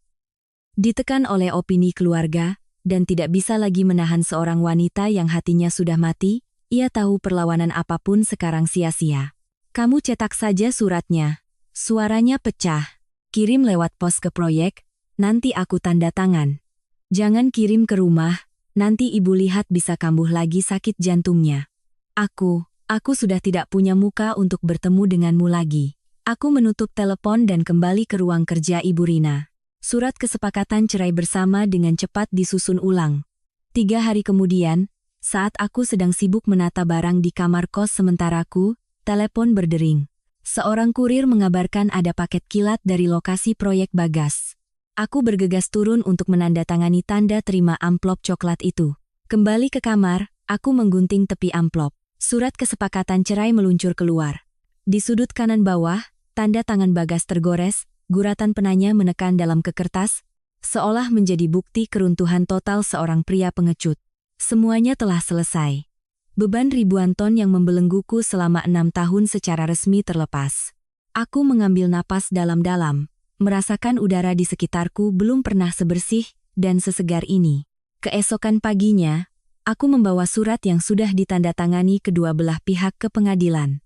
Ditekan oleh opini keluarga, dan tidak bisa lagi menahan seorang wanita yang hatinya sudah mati, ia tahu perlawanan apapun sekarang sia-sia. Kamu cetak saja suratnya. Suaranya pecah. Kirim lewat pos ke proyek, nanti aku tanda tangan. Jangan kirim ke rumah, nanti ibu lihat bisa kambuh lagi sakit jantungnya. Aku sudah tidak punya muka untuk bertemu denganmu lagi. Aku menutup telepon dan kembali ke ruang kerja Ibu Rina. Surat kesepakatan cerai bersama dengan cepat disusun ulang. 3 hari kemudian, saat aku sedang sibuk menata barang di kamar kos sementaraku, telepon berdering. Seorang kurir mengabarkan ada paket kilat dari lokasi proyek Bagas. Aku bergegas turun untuk menandatangani tanda terima amplop coklat itu. Kembali ke kamar, aku menggunting tepi amplop. Surat kesepakatan cerai meluncur keluar. Di sudut kanan bawah, tanda tangan Bagas tergores, guratan penanya menekan dalam ke kertas, seolah menjadi bukti keruntuhan total seorang pria pengecut. Semuanya telah selesai. Beban ribuan ton yang membelengguku selama 6 tahun secara resmi terlepas. Aku mengambil napas dalam-dalam, merasakan udara di sekitarku belum pernah sebersih dan sesegar ini. Keesokan paginya, aku membawa surat yang sudah ditandatangani kedua belah pihak ke pengadilan.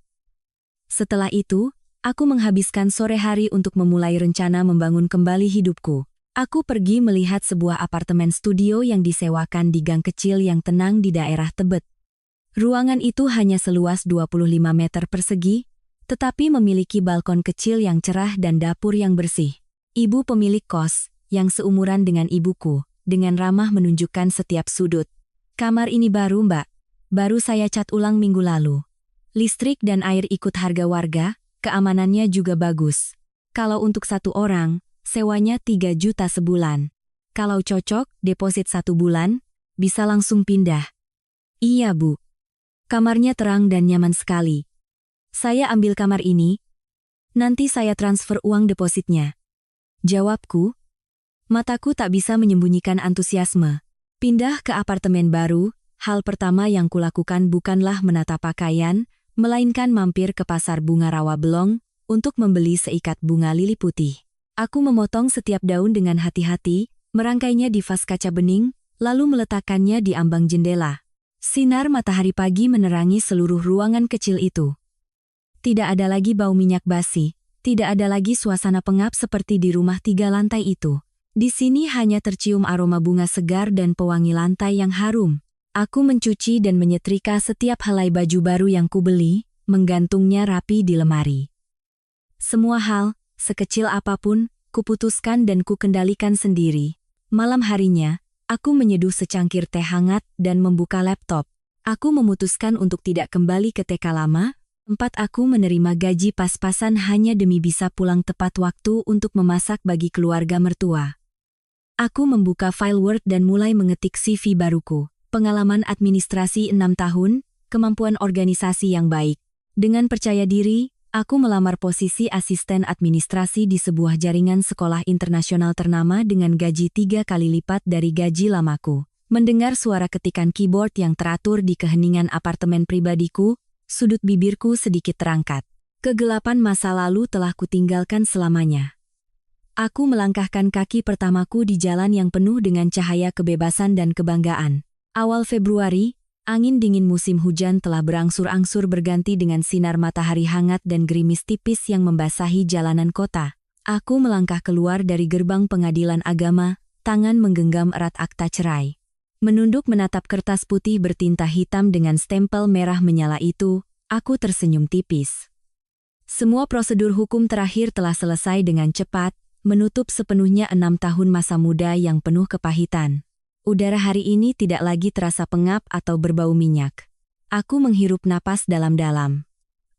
Setelah itu, aku menghabiskan sore hari untuk memulai rencana membangun kembali hidupku. Aku pergi melihat sebuah apartemen studio yang disewakan di gang kecil yang tenang di daerah Tebet. Ruangan itu hanya seluas 25 meter persegi, tetapi memiliki balkon kecil yang cerah dan dapur yang bersih. Ibu pemilik kos, yang seumuran dengan ibuku, dengan ramah menunjukkan setiap sudut. Kamar ini baru, Mbak. Baru saya cat ulang minggu lalu. Listrik dan air ikut harga warga, keamanannya juga bagus. Kalau untuk 1 orang, sewanya 3 juta sebulan. Kalau cocok, deposit 1 bulan, bisa langsung pindah. Iya, Bu. Kamarnya terang dan nyaman sekali. Saya ambil kamar ini, nanti saya transfer uang depositnya. Jawabku. Mataku tak bisa menyembunyikan antusiasme. Pindah ke apartemen baru, hal pertama yang kulakukan bukanlah menata pakaian, melainkan mampir ke pasar bunga Rawabelong untuk membeli seikat bunga lili putih. Aku memotong setiap daun dengan hati-hati, merangkainya di vas kaca bening, lalu meletakkannya di ambang jendela. Sinar matahari pagi menerangi seluruh ruangan kecil itu. Tidak ada lagi bau minyak basi, tidak ada lagi suasana pengap seperti di rumah 3 lantai itu. Di sini hanya tercium aroma bunga segar dan pewangi lantai yang harum. Aku mencuci dan menyetrika setiap helai baju baru yang kubeli, menggantungnya rapi di lemari. Semua hal, sekecil apapun, kuputuskan dan kukendalikan sendiri. Malam harinya, aku menyeduh secangkir teh hangat dan membuka laptop. Aku memutuskan untuk tidak kembali ke TK lama. Aku menerima gaji pas-pasan hanya demi bisa pulang tepat waktu untuk memasak bagi keluarga mertua. Aku membuka file Word dan mulai mengetik CV baruku. Pengalaman administrasi 6 tahun, kemampuan organisasi yang baik. Dengan percaya diri, aku melamar posisi asisten administrasi di sebuah jaringan sekolah internasional ternama dengan gaji 3 kali lipat dari gaji lamaku. Mendengar suara ketikan keyboard yang teratur di keheningan apartemen pribadiku, sudut bibirku sedikit terangkat. Kegelapan masa lalu telah kutinggalkan selamanya. Aku melangkahkan kaki pertamaku di jalan yang penuh dengan cahaya kebebasan dan kebanggaan. Awal Februari, angin dingin musim hujan telah berangsur-angsur berganti dengan sinar matahari hangat dan gerimis tipis yang membasahi jalanan kota. Aku melangkah keluar dari gerbang pengadilan agama, tangan menggenggam erat akta cerai. Menunduk menatap kertas putih bertinta hitam dengan stempel merah menyala itu, aku tersenyum tipis. Semua prosedur hukum terakhir telah selesai dengan cepat, menutup sepenuhnya 6 tahun masa muda yang penuh kepahitan. Udara hari ini tidak lagi terasa pengap atau berbau minyak. Aku menghirup napas dalam-dalam.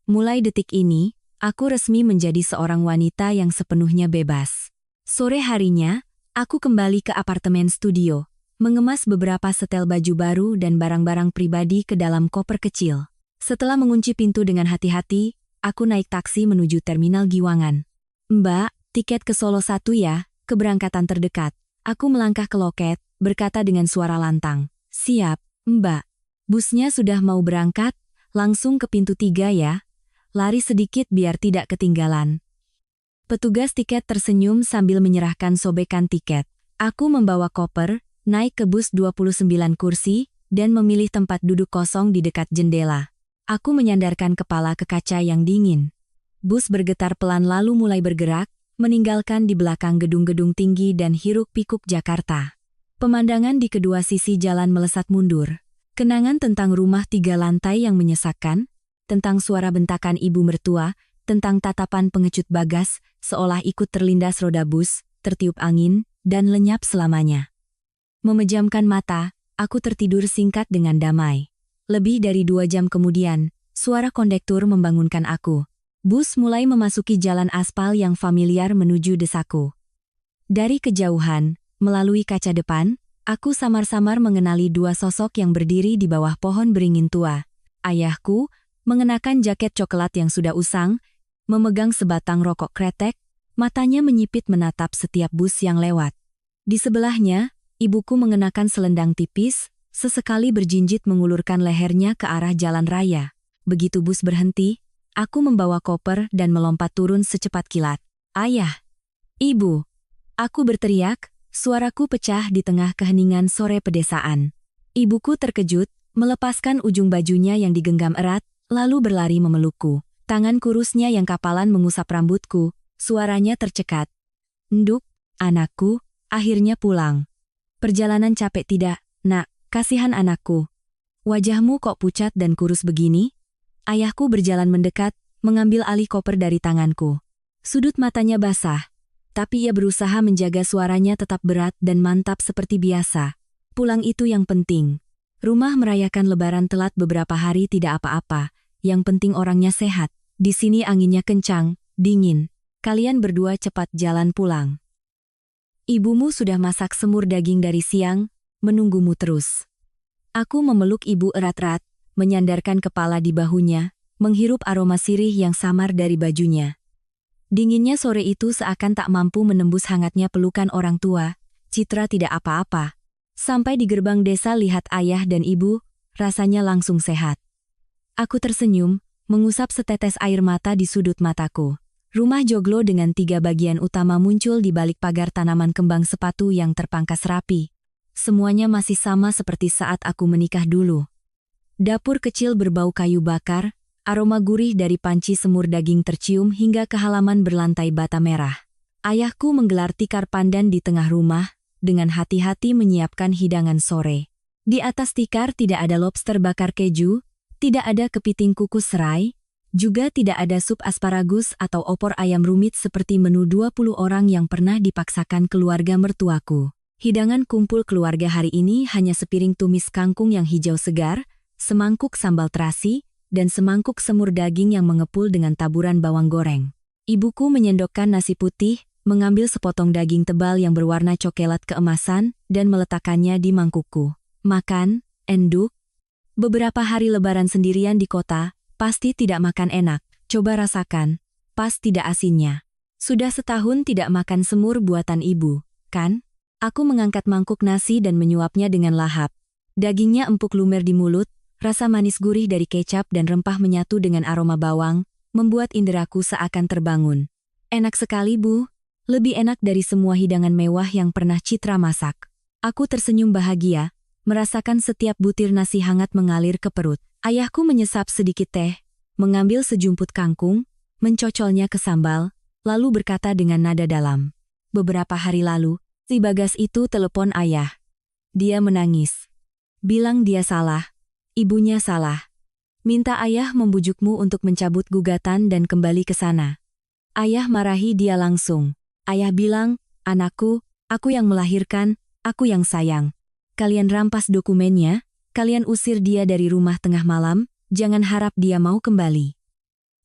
Mulai detik ini, aku resmi menjadi seorang wanita yang sepenuhnya bebas. Sore harinya, aku kembali ke apartemen studio. mengemas beberapa setel baju baru dan barang-barang pribadi ke dalam koper kecil. Setelah mengunci pintu dengan hati-hati, aku naik taksi menuju terminal Giwangan. "Mbak, tiket ke Solo 1 ya, keberangkatan terdekat." Aku melangkah ke loket, berkata dengan suara lantang. "Siap, Mbak." Busnya sudah mau berangkat, langsung ke pintu 3 ya. Lari sedikit biar tidak ketinggalan. Petugas tiket tersenyum sambil menyerahkan sobekan tiket. Aku membawa koper, naik ke bus 29 kursi, dan memilih tempat duduk kosong di dekat jendela. Aku menyandarkan kepala ke kaca yang dingin. Bus bergetar pelan lalu mulai bergerak, meninggalkan di belakang gedung-gedung tinggi dan hiruk-pikuk Jakarta. Pemandangan di kedua sisi jalan melesat mundur. Kenangan tentang rumah 3 lantai yang menyesakkan, tentang suara bentakan ibu mertua, tentang tatapan pengecut Bagas, seolah ikut terlindas roda bus, tertiup angin, dan lenyap selamanya. Memejamkan mata, aku tertidur singkat dengan damai. Lebih dari 2 jam kemudian, suara kondektur membangunkan aku. Bus mulai memasuki jalan aspal yang familiar menuju desaku. Dari kejauhan, melalui kaca depan, aku samar-samar mengenali 2 sosok yang berdiri di bawah pohon beringin tua. Ayahku, mengenakan jaket coklat yang sudah usang, memegang sebatang rokok kretek, matanya menyipit menatap setiap bus yang lewat. Di sebelahnya, ibuku mengenakan selendang tipis, sesekali berjinjit mengulurkan lehernya ke arah jalan raya. Begitu bus berhenti, aku membawa koper dan melompat turun secepat kilat. "Ayah! Ibu!" Aku berteriak, suaraku pecah di tengah keheningan sore pedesaan. Ibuku terkejut, melepaskan ujung bajunya yang digenggam erat, lalu berlari memelukku. Tangan kurusnya yang kapalan mengusap rambutku, suaranya tercekat. "Nduk, anakku, akhirnya pulang. Perjalanan capek tidak, nak? Kasihan anakku. Wajahmu kok pucat dan kurus begini?" Ayahku berjalan mendekat, mengambil alih koper dari tanganku. Sudut matanya basah, tapi ia berusaha menjaga suaranya tetap berat dan mantap seperti biasa. "Pulang itu yang penting. Rumah merayakan Lebaran telat beberapa hari tidak apa-apa, yang penting orangnya sehat. Di sini anginnya kencang, dingin. Kalian berdua cepat jalan pulang. Ibumu sudah masak semur daging dari siang, menunggumu terus." Aku memeluk ibu erat-erat, menyandarkan kepala di bahunya, menghirup aroma sirih yang samar dari bajunya. Dinginnya sore itu seakan tak mampu menembus hangatnya pelukan orang tua. Citra tidak apa-apa. Sampai di gerbang desa lihat ayah dan ibu, rasanya langsung sehat. Aku tersenyum, mengusap setetes air mata di sudut mataku. Rumah joglo dengan 3 bagian utama muncul di balik pagar tanaman kembang sepatu yang terpangkas rapi. Semuanya masih sama seperti saat aku menikah dulu. Dapur kecil berbau kayu bakar, aroma gurih dari panci semur daging tercium hingga ke halaman berlantai bata merah. Ayahku menggelar tikar pandan di tengah rumah, dengan hati-hati menyiapkan hidangan sore. Di atas tikar tidak ada lobster bakar keju, tidak ada kepiting kukus serai, juga tidak ada sup asparagus atau opor ayam rumit seperti menu 20 orang yang pernah dipaksakan keluarga mertuaku. Hidangan kumpul keluarga hari ini hanya sepiring tumis kangkung yang hijau segar, semangkuk sambal terasi, dan semangkuk semur daging yang mengepul dengan taburan bawang goreng. Ibuku menyendokkan nasi putih, mengambil sepotong daging tebal yang berwarna coklat keemasan, dan meletakkannya di mangkukku. "Makan, Enduk. Beberapa hari Lebaran sendirian di kota, pasti tidak makan enak. Coba rasakan, pas tidak asinnya. Sudah setahun tidak makan semur buatan ibu, kan?" Aku mengangkat mangkuk nasi dan menyuapnya dengan lahap. Dagingnya empuk lumer di mulut, rasa manis gurih dari kecap dan rempah menyatu dengan aroma bawang, membuat inderaku seakan terbangun. "Enak sekali, Bu. Lebih enak dari semua hidangan mewah yang pernah Citra masak." Aku tersenyum bahagia, merasakan setiap butir nasi hangat mengalir ke perut. Ayahku menyesap sedikit teh, mengambil sejumput kangkung, mencocolnya ke sambal, lalu berkata dengan nada dalam. "Beberapa hari lalu, si Bagas itu telepon ayah. Dia menangis. Bilang dia salah. Ibunya salah. Minta ayah membujukmu untuk mencabut gugatan dan kembali ke sana. Ayah marahi dia langsung. Ayah bilang, 'Anakku, aku yang melahirkan, aku yang sayang. Kalian rampas dokumennya, kalian usir dia dari rumah tengah malam, jangan harap dia mau kembali.'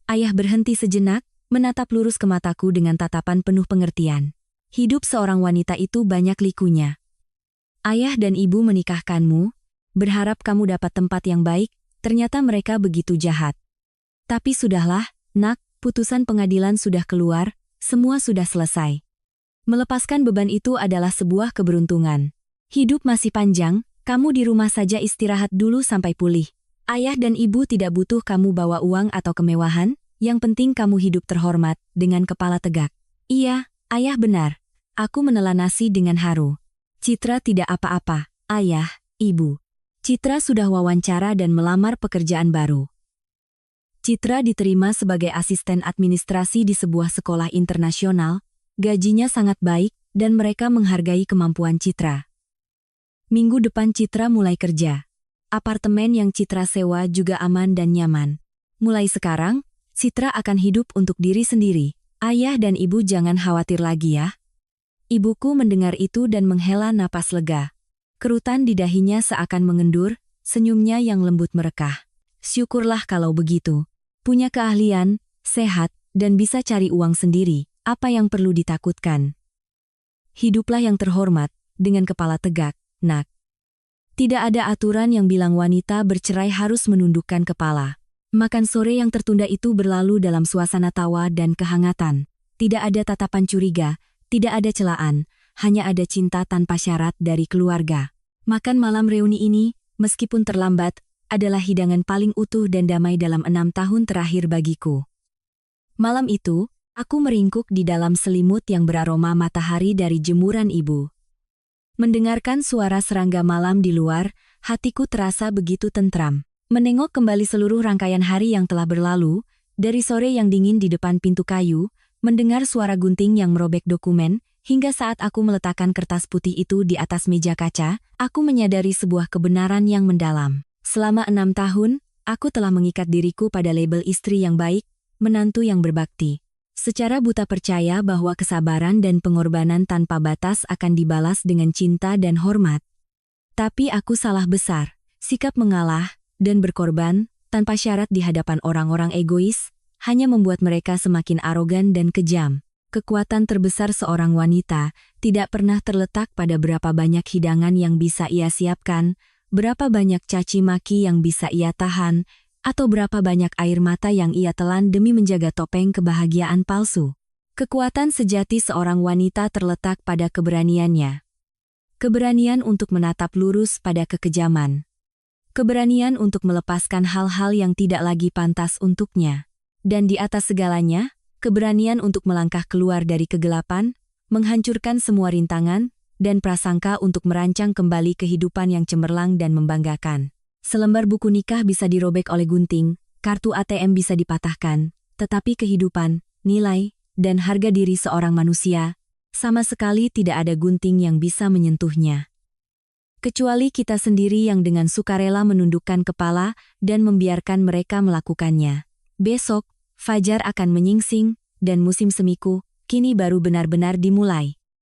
Ayah berhenti sejenak, menatap lurus ke mataku dengan tatapan penuh pengertian. Hidup seorang wanita itu banyak likunya. Ayah dan ibu menikahkanmu, berharap kamu dapat tempat yang baik, ternyata mereka begitu jahat. Tapi sudahlah, nak, putusan pengadilan sudah keluar, semua sudah selesai. Melepaskan beban itu adalah sebuah keberuntungan. Hidup masih panjang, kamu di rumah saja istirahat dulu sampai pulih. Ayah dan ibu tidak butuh kamu bawa uang atau kemewahan, yang penting kamu hidup terhormat, dengan kepala tegak. Iya, ayah benar. Aku menelan nasi dengan haru. Citra tidak apa-apa, ayah, ibu. Citra sudah wawancara dan melamar pekerjaan baru. Citra diterima sebagai asisten administrasi di sebuah sekolah internasional, gajinya sangat baik, dan mereka menghargai kemampuan Citra. Minggu depan Citra mulai kerja. Apartemen yang Citra sewa juga aman dan nyaman. Mulai sekarang, Citra akan hidup untuk diri sendiri. Ayah dan ibu jangan khawatir lagi ya. Ibuku mendengar itu dan menghela napas lega. Kerutan di dahinya seakan mengendur, senyumnya yang lembut merekah. Syukurlah kalau begitu. Punya keahlian, sehat, dan bisa cari uang sendiri, apa yang perlu ditakutkan? Hiduplah yang terhormat, dengan kepala tegak, nak. Tidak ada aturan yang bilang wanita bercerai harus menundukkan kepala. Makan sore yang tertunda itu berlalu dalam suasana tawa dan kehangatan. Tidak ada tatapan curiga, tidak ada celaan, hanya ada cinta tanpa syarat dari keluarga. Makan malam reuni ini, meskipun terlambat, adalah hidangan paling utuh dan damai dalam 6 tahun terakhir bagiku. Malam itu, aku meringkuk di dalam selimut yang beraroma matahari dari jemuran ibu. Mendengarkan suara serangga malam di luar, hatiku terasa begitu tentram. Menengok kembali seluruh rangkaian hari yang telah berlalu, dari sore yang dingin di depan pintu kayu, mendengar suara gunting yang merobek dokumen, hingga saat aku meletakkan kertas putih itu di atas meja kaca, aku menyadari sebuah kebenaran yang mendalam. Selama 6 tahun, aku telah mengikat diriku pada label istri yang baik, menantu yang berbakti. Secara buta percaya bahwa kesabaran dan pengorbanan tanpa batas akan dibalas dengan cinta dan hormat. Tapi aku salah besar. Sikap mengalah dan berkorban tanpa syarat di hadapan orang-orang egois hanya membuat mereka semakin arogan dan kejam. Kekuatan terbesar seorang wanita tidak pernah terletak pada berapa banyak hidangan yang bisa ia siapkan, berapa banyak caci maki yang bisa ia tahan, atau berapa banyak air mata yang ia telan demi menjaga topeng kebahagiaan palsu. Kekuatan sejati seorang wanita terletak pada keberaniannya. Keberanian untuk menatap lurus pada kekejaman. Keberanian untuk melepaskan hal-hal yang tidak lagi pantas untuknya. Dan di atas segalanya, keberanian untuk melangkah keluar dari kegelapan, menghancurkan semua rintangan, dan prasangka untuk merancang kembali kehidupan yang cemerlang dan membanggakan. Selembar buku nikah bisa dirobek oleh gunting, kartu ATM bisa dipatahkan, tetapi kehidupan, nilai, dan harga diri seorang manusia, sama sekali tidak ada gunting yang bisa menyentuhnya. Kecuali kita sendiri yang dengan sukarela menundukkan kepala dan membiarkan mereka melakukannya. Besok, fajar akan menyingsing, dan musim semiku, kini baru benar-benar dimulai.